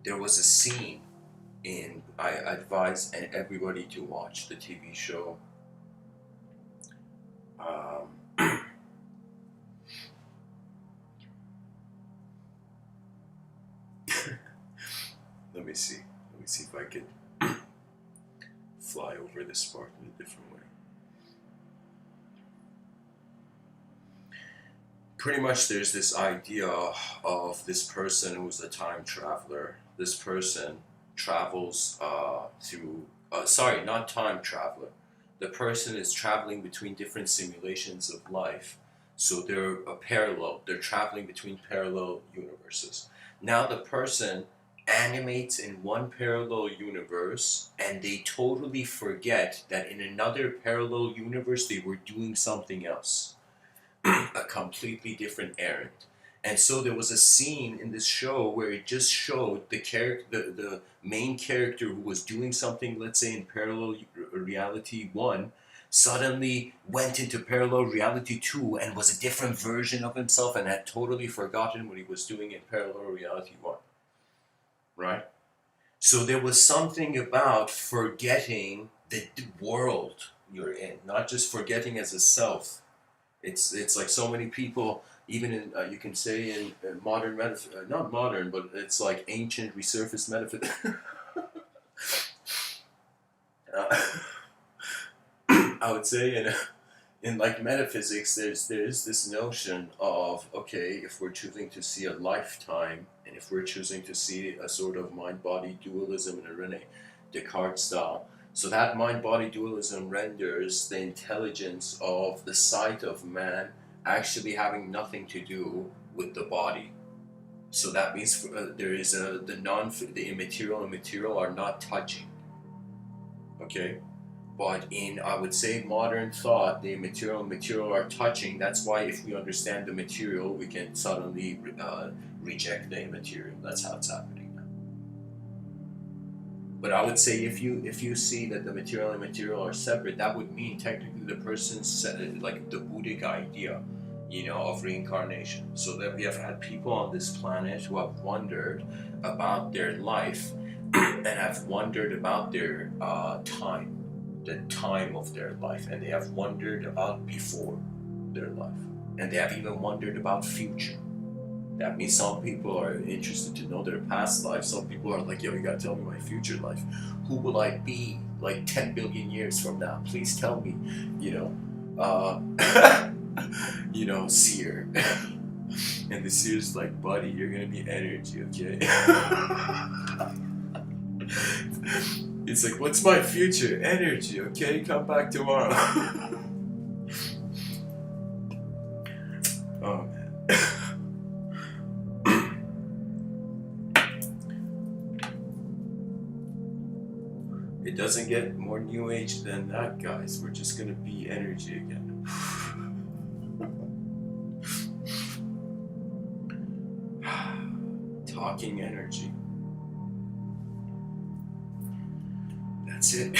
There was a scene in, I advise everybody to watch the TV show. Let me see if I can fly over this part in a different way. Pretty much there's this idea of this person who's a time traveler. This person travels not time traveler. The person is traveling between different simulations of life. So they're they're traveling between parallel universes. Now the person animates in one parallel universe and they totally forget that in another parallel universe they were doing something else. A completely different errand. And so there was a scene in this show where it just showed the main character who was doing something, let's say in parallel reality 1, suddenly went into parallel reality 2 and was a different version of himself and had totally forgotten what he was doing in parallel reality 1. Right? So there was something about forgetting the world you're in, not just forgetting as a self. It's like so many people, even in, you can say in modern not modern, but it's like ancient resurfaced metaphysics. I would say in like metaphysics, there's this notion of, okay, if we're choosing to see a lifetime, and if we're choosing to see a sort of mind-body dualism in a Rene Descartes style, so that mind-body dualism renders the intelligence of the sight of man actually having nothing to do with the body. So that means there is the immaterial and material are not touching. Okay? But in, I would say, modern thought, the immaterial and material are touching. That's why if we understand the material, we can suddenly reject the immaterial. That's how it's happening. But I would say if you see that the material and material are separate, that would mean technically the person's like the Buddhic idea, of reincarnation. So that we have had people on this planet who have wondered about their life and have wondered about their time, the time of their life, and they have wondered about before their life, and they have even wondered about future. That means some people are interested to know their past life. Some people are like, yo, you gotta tell me my future life. Who will I be like 10 billion years from now? Please tell me, seer. And the seer's like, buddy, you're gonna be energy, okay? It's like, what's my future? Energy, okay? Come back tomorrow. Oh, man. It doesn't get more new age than that, guys. We're just gonna be energy again. talking energy. That's it.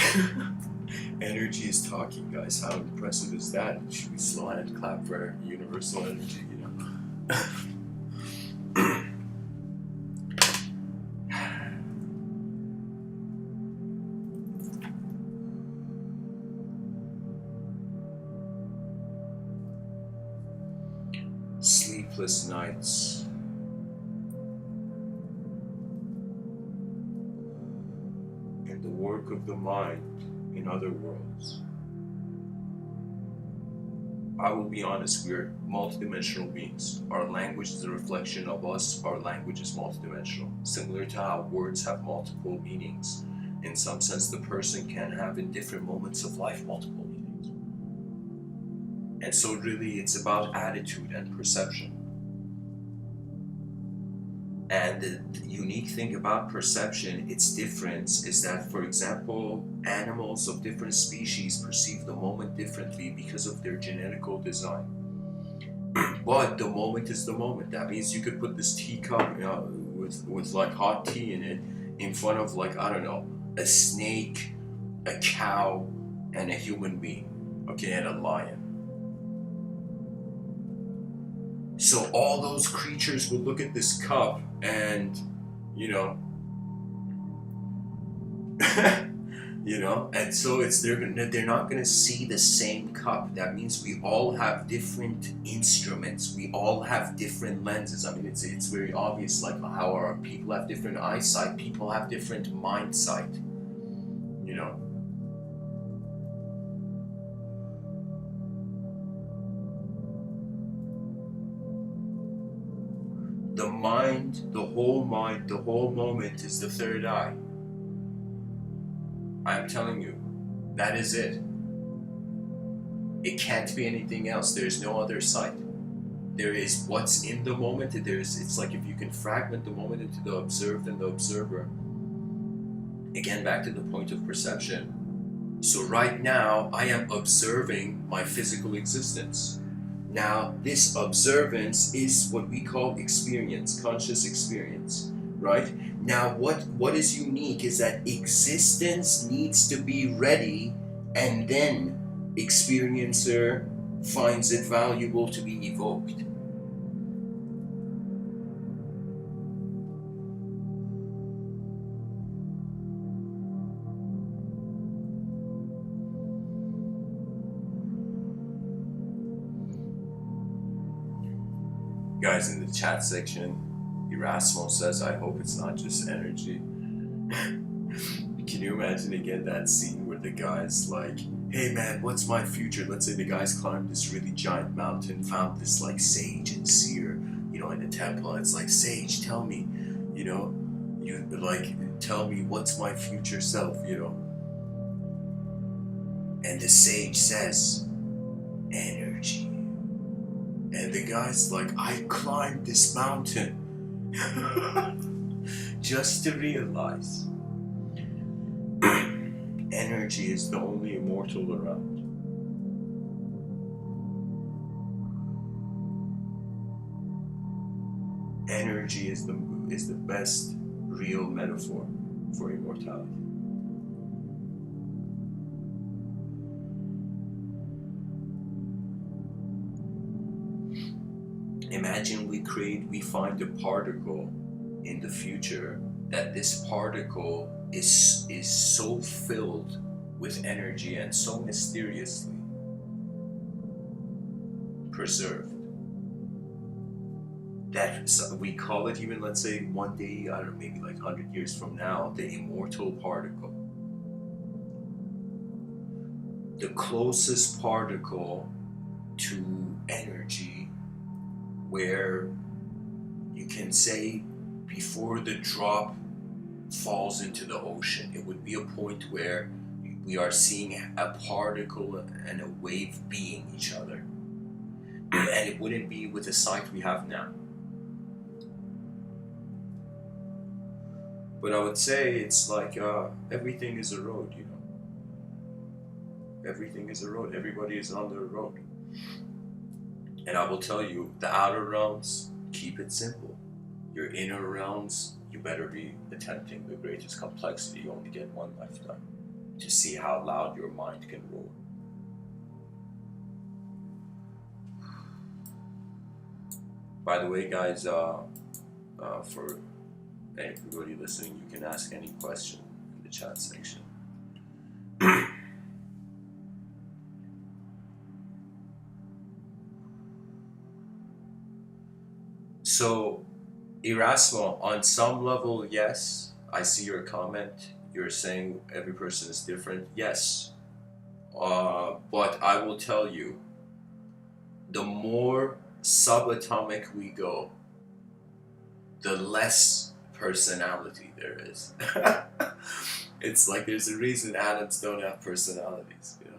Energy is talking, guys. How impressive is that? Should we slow and clap for universal energy, you know? Sleepless nights. And the work of the mind in other worlds. I will be honest, we're multidimensional beings. Our language is a reflection of us. Our language is multidimensional. Similar to how words have multiple meanings. In some sense, the person can have in different moments of life multiple meanings. And so really it's about attitude and perception. And the unique thing about perception, its difference is that, for example, animals of different species perceive the moment differently because of their genetical design. But the moment is the moment. That means you could put this teacup with like hot tea in it in front of, like, I don't know, a snake, a cow, and a human being, okay, and a lion. So all those creatures would look at this cup and, you know, and so they're not gonna see the same cup. That means we all have different instruments. We all have different lenses. I mean, it's very obvious, like how our people have different eyesight. People have different mind sight. You know. The mind, the whole moment is the third eye. I'm telling you, that is it. It can't be anything else. There's no other sight. There is what's in the moment. It's like if you can fragment the moment into the observed and the observer. Again, back to the point of perception. So right now, I am observing my physical existence. Now, this observance is what we call experience, conscious experience, right? Now, what is unique is that existence needs to be ready, and then experiencer finds it valuable to be evoked. Guys, in the chat section, Erasmo says, I hope it's not just energy. Can you imagine again that scene where the guy's like, hey man, what's my future? Let's say the guy's climbed this really giant mountain, found this like sage and seer, you know, in the temple. It's like, sage, tell me, you know, tell me what's my future self, you know. And the sage says, energy. And the guy's like, I climbed this mountain just to realize energy is the only immortal around. Energy is the best real metaphor for immortality. Imagine we find a particle in the future, that this particle is so filled with energy and so mysteriously preserved that we call it, even let's say one day, I don't know, maybe like 100 years from now, the immortal particle. The closest particle to energy, where you can say before the drop falls into the ocean, it would be a point where we are seeing a particle and a wave being each other. And it wouldn't be with the sight we have now. But I would say it's like everything is a road, you know. Everything is a road. Everybody is on the road. And I will tell you, the outer realms, keep it simple. your inner realms, you better be attempting the greatest complexity. You only get one lifetime to see how loud your mind can roar. By the way, guys, for everybody listening, you can ask any question in the chat section. So, Erasmo, on some level, yes, I see your comment. You're saying every person is different. Yes. But I will tell you, the more subatomic we go, the less personality there is. It's like there's a reason atoms don't have personalities, you know?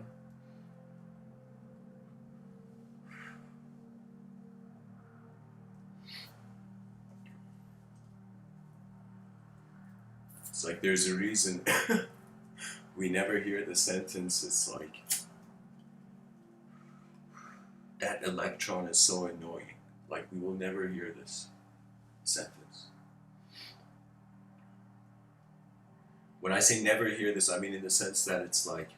It's like there's a reason we never hear the sentence, it's like, that electron is so annoying. Like, we will never hear this sentence. When I say never hear this, I mean in the sense that it's like,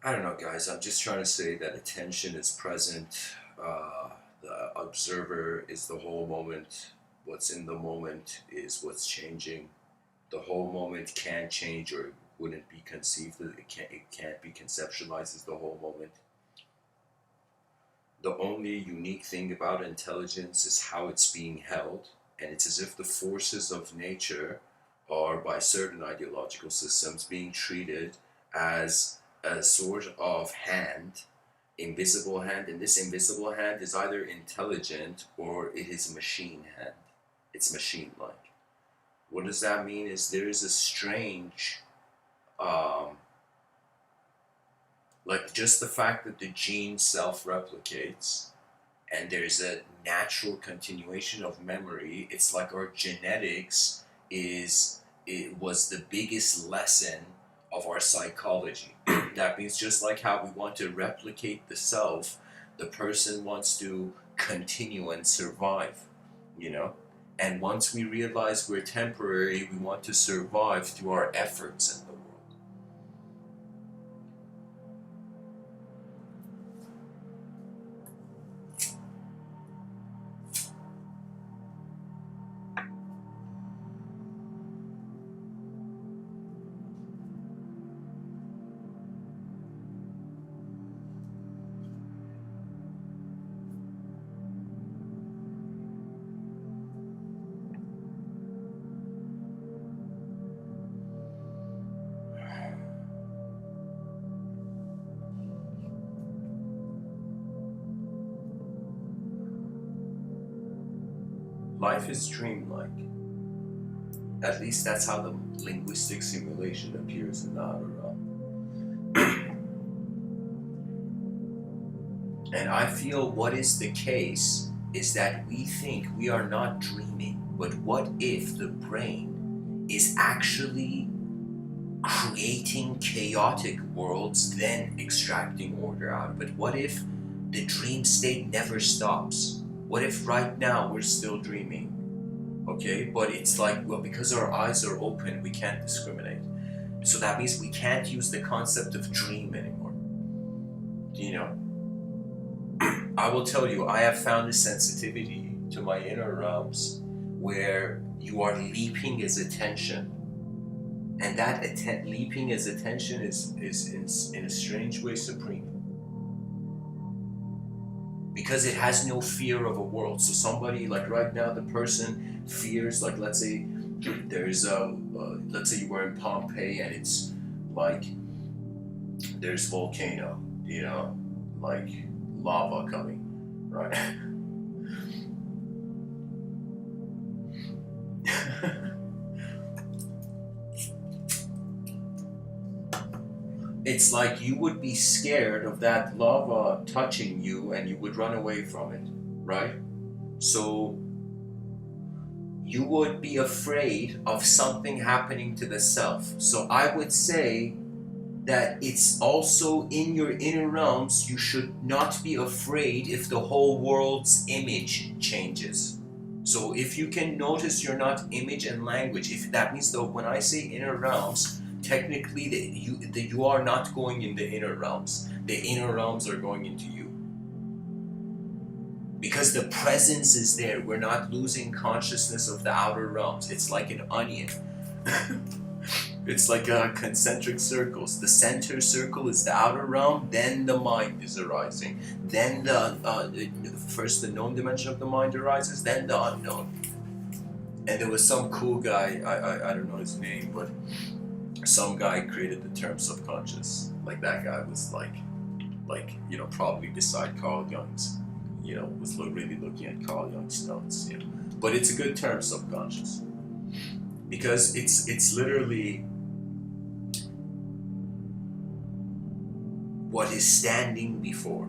I don't know, guys. I'm just trying to say that attention is present. The observer is the whole moment. What's in the moment is what's changing. The whole moment can't change, or wouldn't be conceived. It can't be conceptualized as the whole moment. The only unique thing about intelligence is how it's being held, and it's as if the forces of nature are, by certain ideological systems, being treated as a sort of hand, invisible hand, and this invisible hand is either intelligent or it is machine hand. It's machine-like. What does that mean? Is there is a strange, like just the fact that the gene self-replicates and there's a natural continuation of memory. It's like our genetics was the biggest lesson of our psychology. That means just like how we want to replicate the self, the person wants to continue and survive, you know? And once we realize we're temporary, we want to survive through our efforts in the world. Life is dreamlike. At least that's how the linguistic simulation appears in the outer realm. And I feel what is the case is that we think we are not dreaming, but what if the brain is actually creating chaotic worlds, then extracting order out of it? What if the dream state never stops? What if right now we're still dreaming, okay? But it's like, well, because our eyes are open, we can't discriminate. So that means we can't use the concept of dream anymore. You know? I will tell you, I have found a sensitivity to my inner realms where you are leaping as attention. And that leaping as attention is in a strange way supreme. Because it has no fear of a world. So somebody, like right now, the person fears, like let's say there's let's say you were in Pompeii and it's like there's volcano, you know, like lava coming, right? It's like you would be scared of that lava touching you and you would run away from it, right? So you would be afraid of something happening to the self. So I would say that it's also in your inner realms. You should not be afraid if the whole world's image changes. So if you can notice you're not image and language, if that means that when I say inner realms, technically you are not going in the inner realms. The inner realms are going into you. Because the presence is there. We're not losing consciousness of the outer realms. It's like an onion. It's like concentric circles. The center circle is the outer realm, then the mind is arising. Then first the known dimension of the mind arises, then the unknown. And there was some cool guy, I don't know his name, but some guy created the term subconscious. Like that guy was like probably beside Carl Jung's, was really looking at Carl Jung's notes, But it's a good term, subconscious. Because it's literally what is standing before.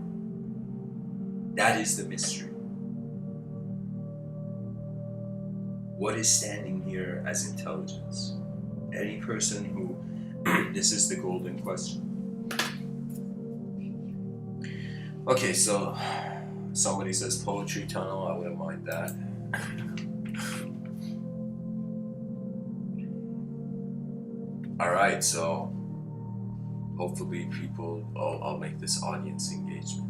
That is the mystery. What is standing here as intelligence? Any person who, this is the golden question. Okay, so somebody says poetry tunnel, I wouldn't mind that. Alright, so hopefully people, I'll make this audience engagement.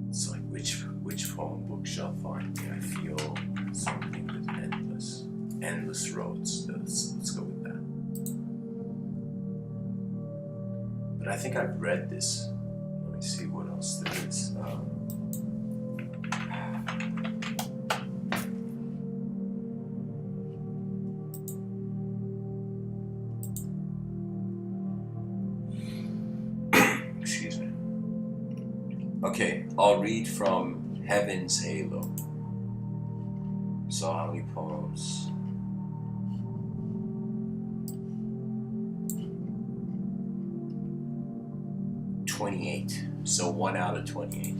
It's like which phone book shall find me? I feel something with endless roads. Let's go with that. But I think I've read this. Let me see what else there is. Okay, I'll read from Heaven's Halo. So how many poems? So 1 out of 28.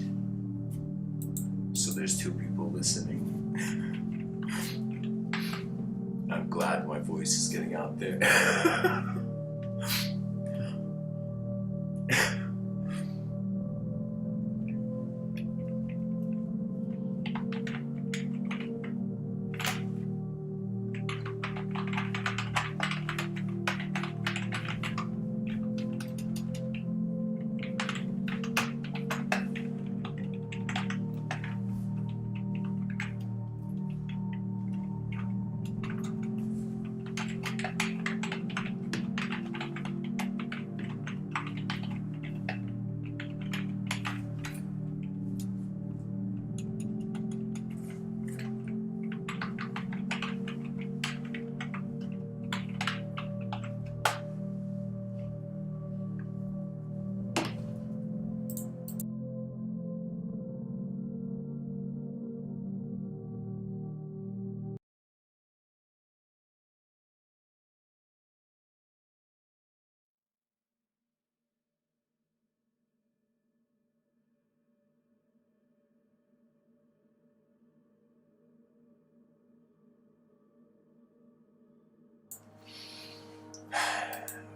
So there's 2 people listening. I'm glad my voice is getting out there.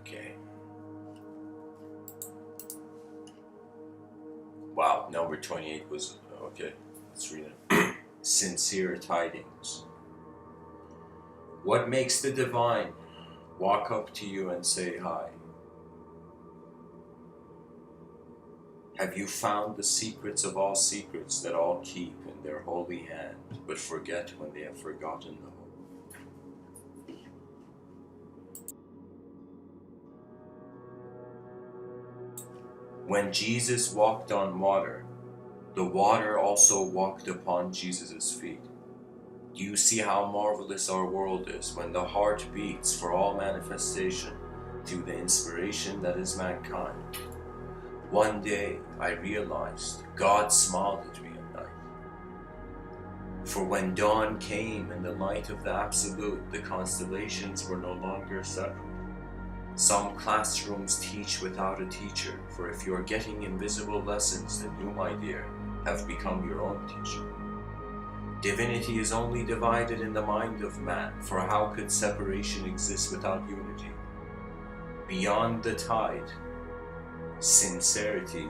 Okay. Wow, number 28 was, okay, let's read it. Sincere tidings. What makes the divine walk up to you and say hi? Have you found the secrets of all secrets that all keep in their holy hand, but forget when they have forgotten the holy? When Jesus walked on water, the water also walked upon Jesus' feet. Do you see how marvelous our world is when the heart beats for all manifestation through the inspiration that is mankind? One day I realized God smiled at me at night. For when dawn came in the light of the Absolute, the constellations were no longer separate. Some classrooms teach without a teacher, for if you are getting invisible lessons, then you, my dear, have become your own teacher. Divinity is only divided in the mind of man, for how could separation exist without unity? Beyond the tide, sincerity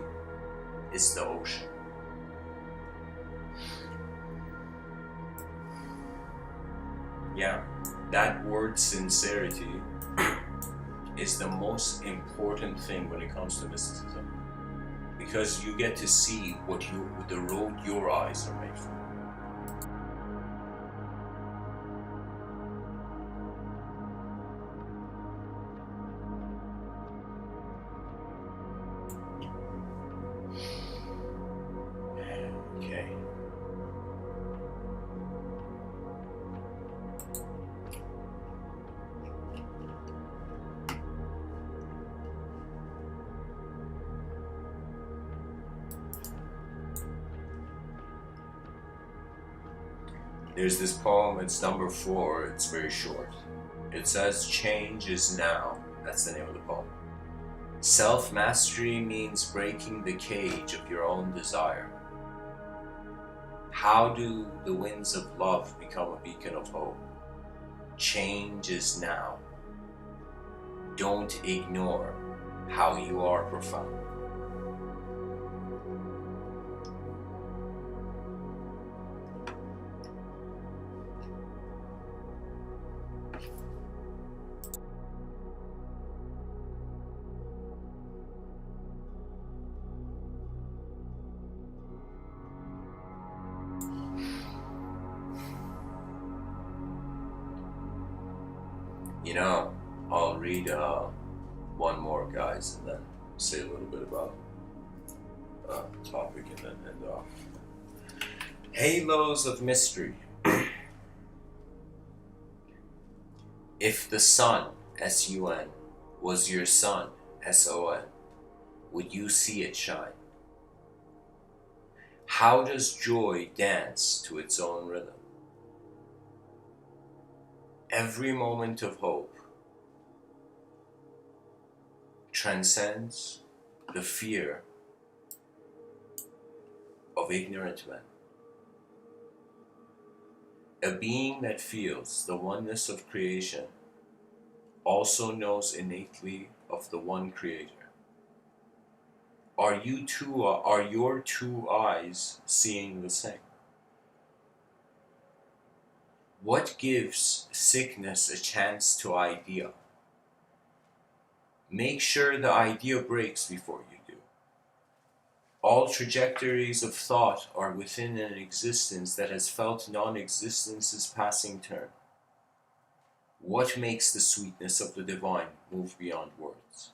is the ocean. Yeah, that word sincerity is the most important thing when it comes to mysticism, because you get to see the road your eyes are made for. Okay. There's this poem, it's number 4, it's very short. It says, "Change is now." That's the name of the poem. Self-mastery means breaking the cage of your own desire. How do the winds of love become a beacon of hope? Change is now. Don't ignore how you are profound. You know, I'll read one more, guys, and then say a little bit about the topic and then end off. Halos of mystery. If the sun, S-U-N, was your sun, S-O-N, would you see it shine? How does joy dance to its own rhythm? Every moment of hope transcends the fear of ignorant men. A being that feels the oneness of creation also knows innately of the one creator. Are your two eyes seeing the same? What gives sickness a chance to idea? Make sure the idea breaks before you do. All trajectories of thought are within an existence that has felt non-existence's passing turn. What makes the sweetness of the divine move beyond words?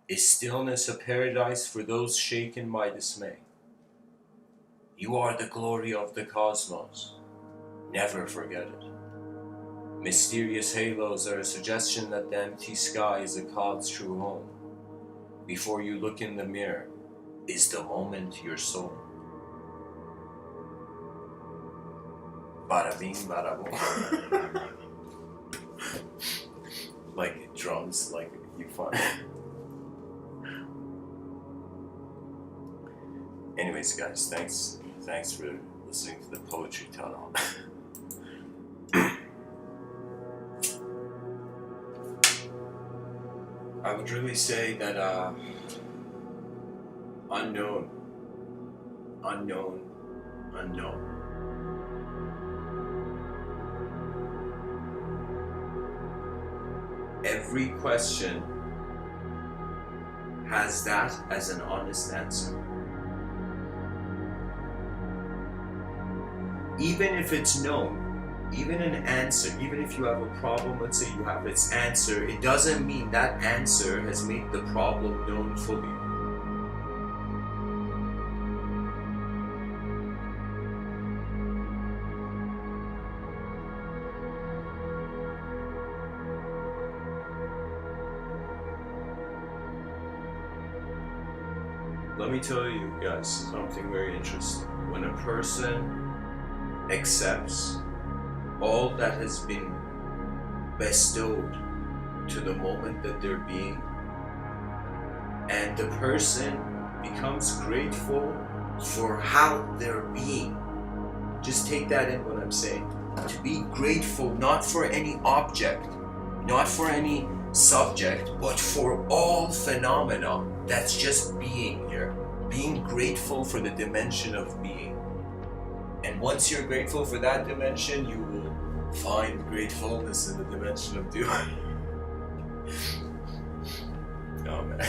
Is stillness a paradise for those shaken by dismay? You are the glory of the cosmos. Never forget it. Mysterious halos are a suggestion that the empty sky is a cloud's true home. Before you look in the mirror, is the moment your soul. Bada bing, bada boom. Like drums, like you find. Anyways, guys, thanks for listening to the poetry tunnel. I would really say that unknown. Every question has that as an honest answer. Even if it's known, even an answer, even if you have a problem, let's say you have its answer, it doesn't mean that answer has made the problem known fully. Let me tell you guys something very interesting. When a person accepts all that has been bestowed to the moment that they're being, and the person becomes grateful for how they're being, Just take that in what I'm saying. To be grateful not for any object, not for any subject, but for all phenomena that's just being here. Being grateful for the dimension of being. And once you're grateful for that dimension, you will find gratefulness in the dimension of doing. Oh man.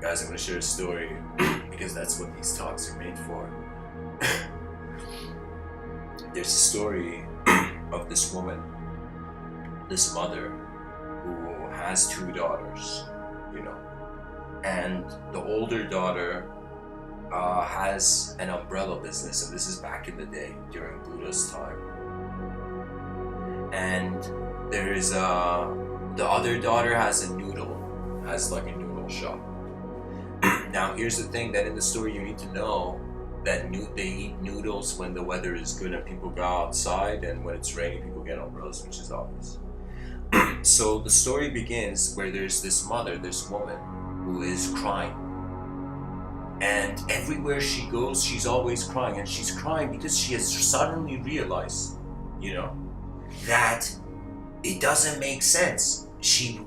Guys, I'm going to share a story because that's what these talks are made for. There's a story of this woman, this mother, who has 2 daughters, you know, and the older daughter has an umbrella business, and this is back in the day during Buddha's time. And there is the other daughter has like a noodle shop. Now here's the thing, that in the story you need to know that they eat noodles when the weather is good and people go outside, and when it's raining people get umbrellas, which is obvious. So the story begins where there's this mother, this woman, who is crying. And everywhere she goes, she's always crying. And she's crying because she has suddenly realized, you know, that it doesn't make sense. She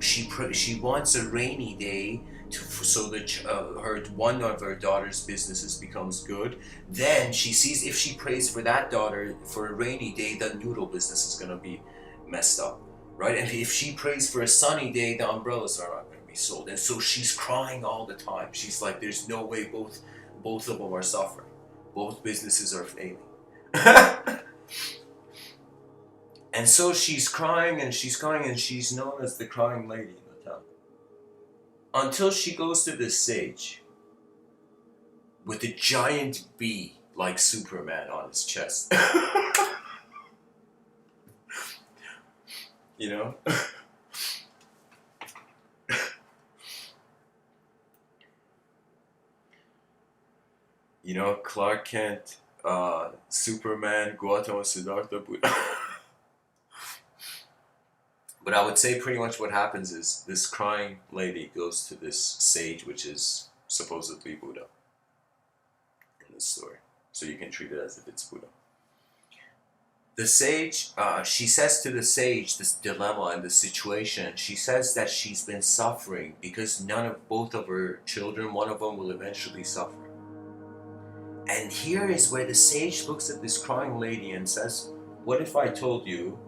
wants a rainy day so that one of her daughter's businesses becomes good. Then she sees if she prays for that daughter for a rainy day, the noodle business is going to be messed up, right? And if she prays for a sunny day, the umbrellas are not going to be sold. And so she's crying all the time. She's like, there's no way both of them are suffering. Both businesses are failing. And so she's crying and she's crying, and she's known as the crying lady in the town. Until she goes to this sage with a giant bee like Superman on his chest. You know? You know, Clark Kent, Superman, Gautama Siddhartha, Buddha. But I would say pretty much what happens is this crying lady goes to this sage, which is supposedly Buddha in this story. So you can treat it as if it's Buddha. The sage, she says to the sage this dilemma and the situation. She says that she's been suffering because both of her children, one of them will eventually suffer. And here is where the sage looks at this crying lady and says, what if I told you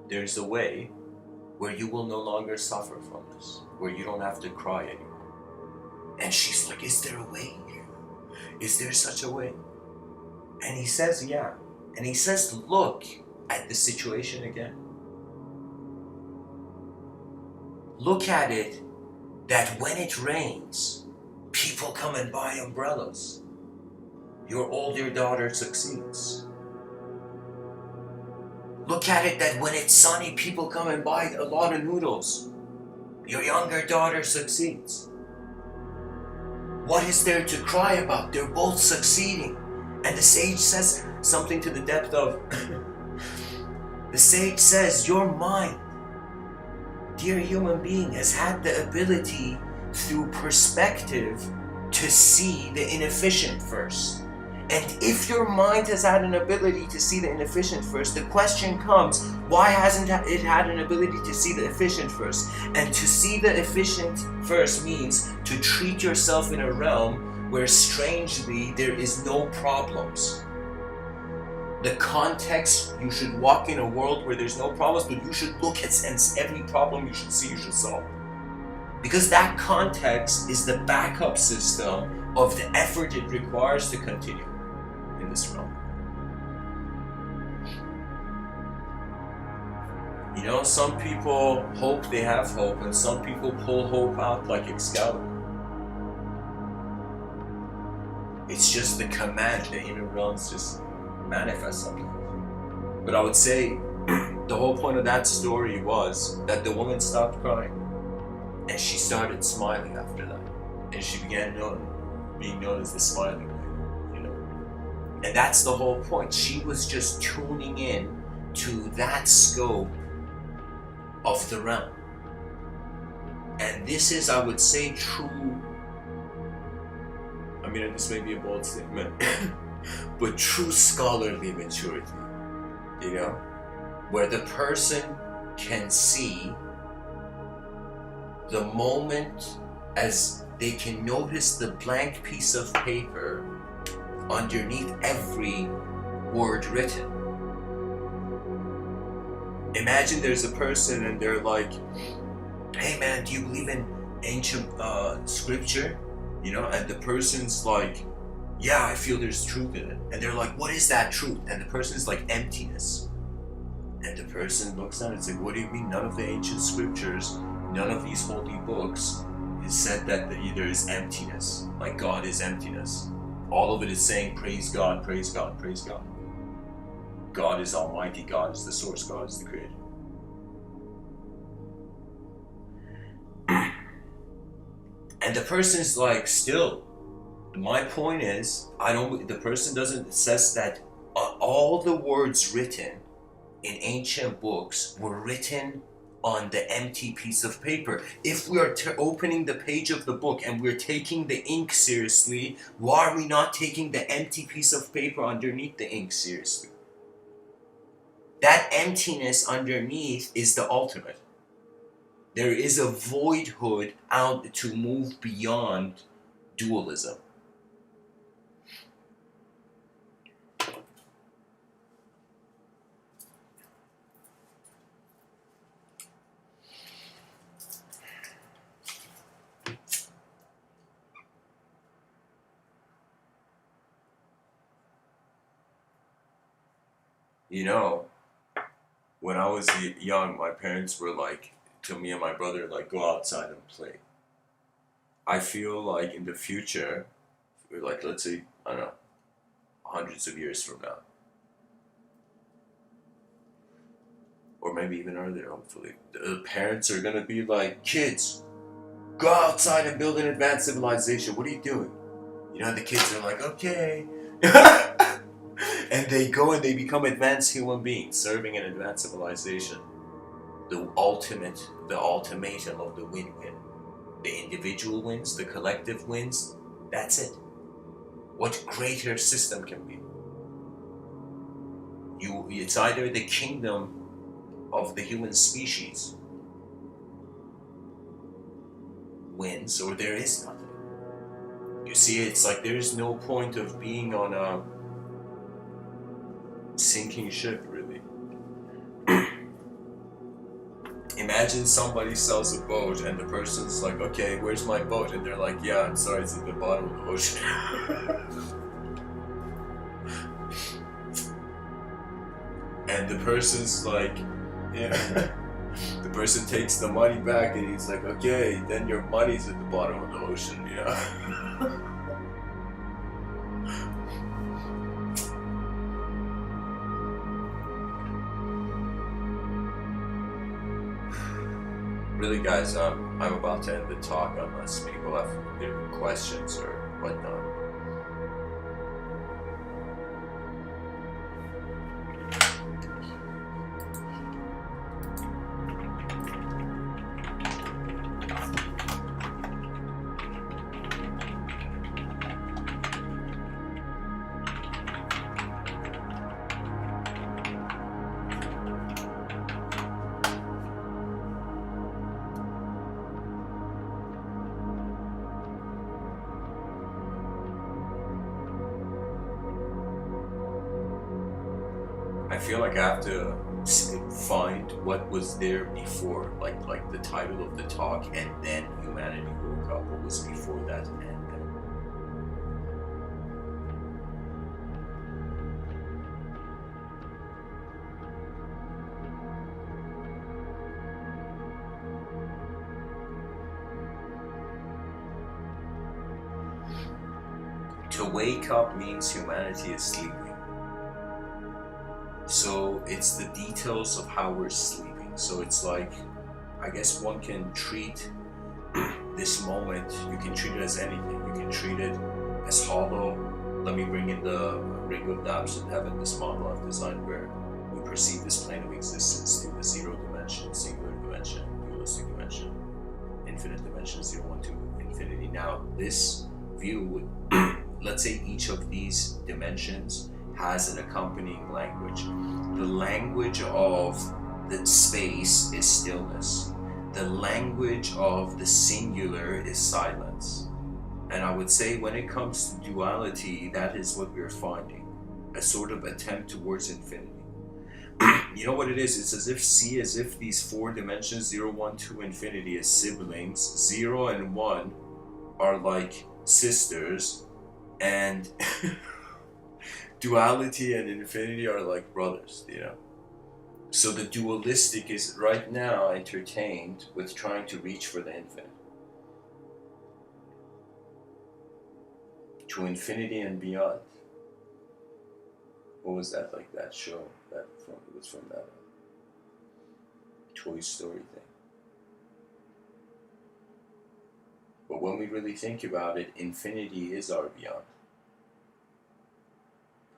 there's a way where you will no longer suffer from this, where you don't have to cry anymore? And she's like, is there a way? Is there such a way? And he says, yeah. And he says, look at the situation again. Look at it that when it rains, people come and buy umbrellas. Your older daughter succeeds. Look at it that when it's sunny, people come and buy a lot of noodles. Your younger daughter succeeds. What is there to cry about? They're both succeeding. And the sage says something to the depth of, the sage says, your mind, dear human being, has had the ability through perspective to see the inefficient first. And if your mind has had an ability to see the inefficient first, the question comes, why hasn't it had an ability to see the efficient first? And to see the efficient first means to treat yourself in a realm where strangely there is no problems. The context, you should walk in a world where there's no problems, but you should look at every problem you should see, you should solve. Because that context is the backup system of the effort it requires to continue in this realm. You know, some people hope they have hope, and some people pull hope out like Excalibur. It's just the command, the inner realms just manifest something. But I would say the whole point of that story was that the woman stopped crying and she started smiling after that, and she began being known as the smiling lady, you know. And that's the whole point. She was just tuning in to that scope of the realm. And this is, I would say, true. I mean, this may be a bold statement, but true scholarly maturity, you know, where the person can see the moment as they can notice the blank piece of paper underneath every word written. Imagine there's a person and they're like, hey man, do you believe in ancient scripture? You know, and the person's like, yeah, I feel there's truth in it. And they're like, what is that truth? And the person's like, emptiness. And the person looks at it and says, what do you mean? None of the ancient scriptures, none of these holy books is said that there is emptiness, like God is emptiness. All of it is saying, praise God, praise God, praise God. God is almighty, God is the source, God is the creator. And the person's like, still, my point is, the person doesn't assess that all the words written in ancient books were written on the empty piece of paper. If we are opening the page of the book and we're taking the ink seriously, why are we not taking the empty piece of paper underneath the ink seriously? That emptiness underneath is the ultimate. There is a voidhood out to move beyond dualism. You know, when I was young, my parents were like, to me and my brother, like, go outside and play. I feel like in the future, like, let's say, I don't know, hundreds of years from now, or maybe even earlier, hopefully, the parents are gonna be like, kids, go outside and build an advanced civilization. What are you doing? You know, the kids are like, okay. And they go and they become advanced human beings, serving an advanced civilization. The ultimatum of the win-win. The individual wins, the collective wins, that's it. What greater system can be? It's either the kingdom of the human species wins, or there is nothing. You see, it's like there's no point of being on a sinking ship, really. Imagine somebody sells a boat and the person's like, okay, where's my boat? And they're like, yeah, I'm sorry, it's at the bottom of the ocean. And the person's like, yeah. The person takes the money back and he's like, okay, then your money's at the bottom of the ocean, you know? Really, guys, I'm about to end the talk unless people have questions or whatnot. I feel like I have to find what was there before, like the title of the talk, and then humanity woke up. What was before that, and then. To wake up means humanity is sleeping. So it's the details of how we're sleeping. So it's like, I guess one can treat this moment, you can treat it as anything. You can treat it as hollow. Let me bring in the ring of the absolute heaven, this model I've designed where we perceive this plane of existence through the zero dimension, singular dimension, dualistic dimension, infinite dimension, 0, 1, 2, infinity. Now, this view would let's say each of these dimensions has an accompanying language. The language of the space is stillness. The language of the singular is silence. And I would say when it comes to duality, that is what we're finding. A sort of attempt towards infinity. You know what it is? It's as if these four dimensions, 0, 1, 2, infinity, as siblings. 0 and 1 are like sisters, and duality and infinity are like brothers, you know? So the dualistic is right now entertained with trying to reach for the infinite. To infinity and beyond. What was that, like that show? It was from that Toy Story thing. But when we really think about it, infinity is our beyond.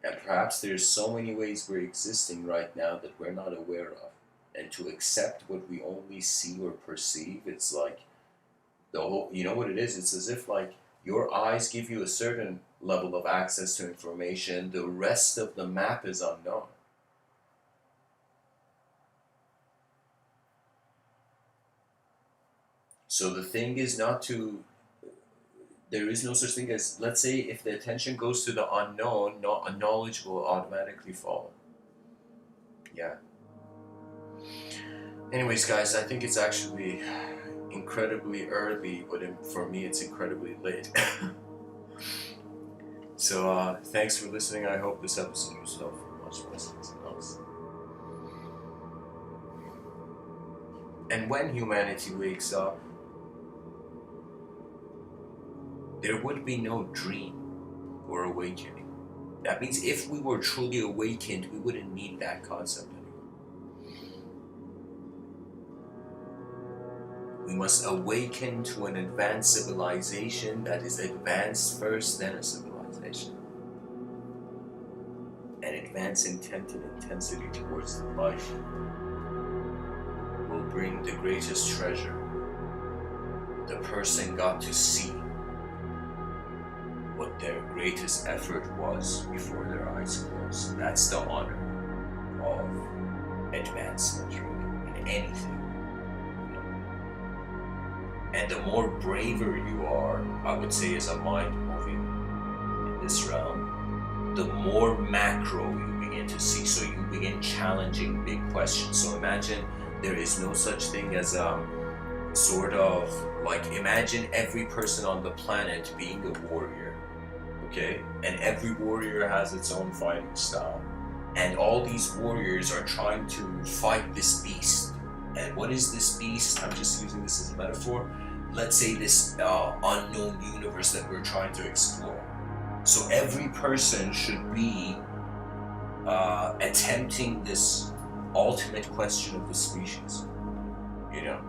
And perhaps there's so many ways we're existing right now that we're not aware of. And to accept what we only see or perceive, it's like the whole, you know what it is? It's as if like your eyes give you a certain level of access to information, the rest of the map is unknown. So the thing is not to, there is no such thing as, let's say if the attention goes to the unknown, a knowledge will automatically follow. Yeah. Anyways, guys, I think it's actually incredibly early, but for me it's incredibly late. So thanks for listening. I hope this episode was helpful. Much blessings and loves. And when humanity wakes up, there would be no dream or awakening. That means if we were truly awakened, we wouldn't need that concept anymore. We must awaken to an advanced civilization that is advanced first, then a civilization. An advanced intent and intensity towards the life will bring the greatest treasure. The person got to see what their greatest effort was before their eyes closed. That's the honor of advancement, really, in anything. And the more braver you are, I would say, as a mind moving in this realm, the more macro you begin to see. So you begin challenging big questions. So imagine there is no such thing as sort of like, imagine every person on the planet being a warrior. Okay, and every warrior has its own fighting style, and all these warriors are trying to fight this beast. And what is this beast? I'm just using this as a metaphor. Let's say this unknown universe that we're trying to explore. So every person should be attempting this ultimate question of the species, you know?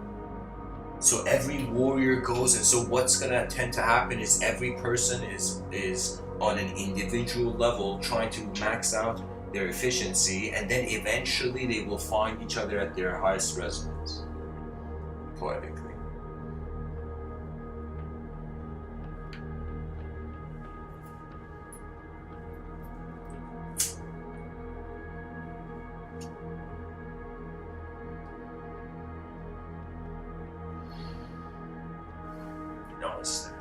So every warrior goes, and so what's gonna tend to happen is every person is on an individual level trying to max out their efficiency, and then eventually they will find each other at their highest resonance, poetically. Namaste.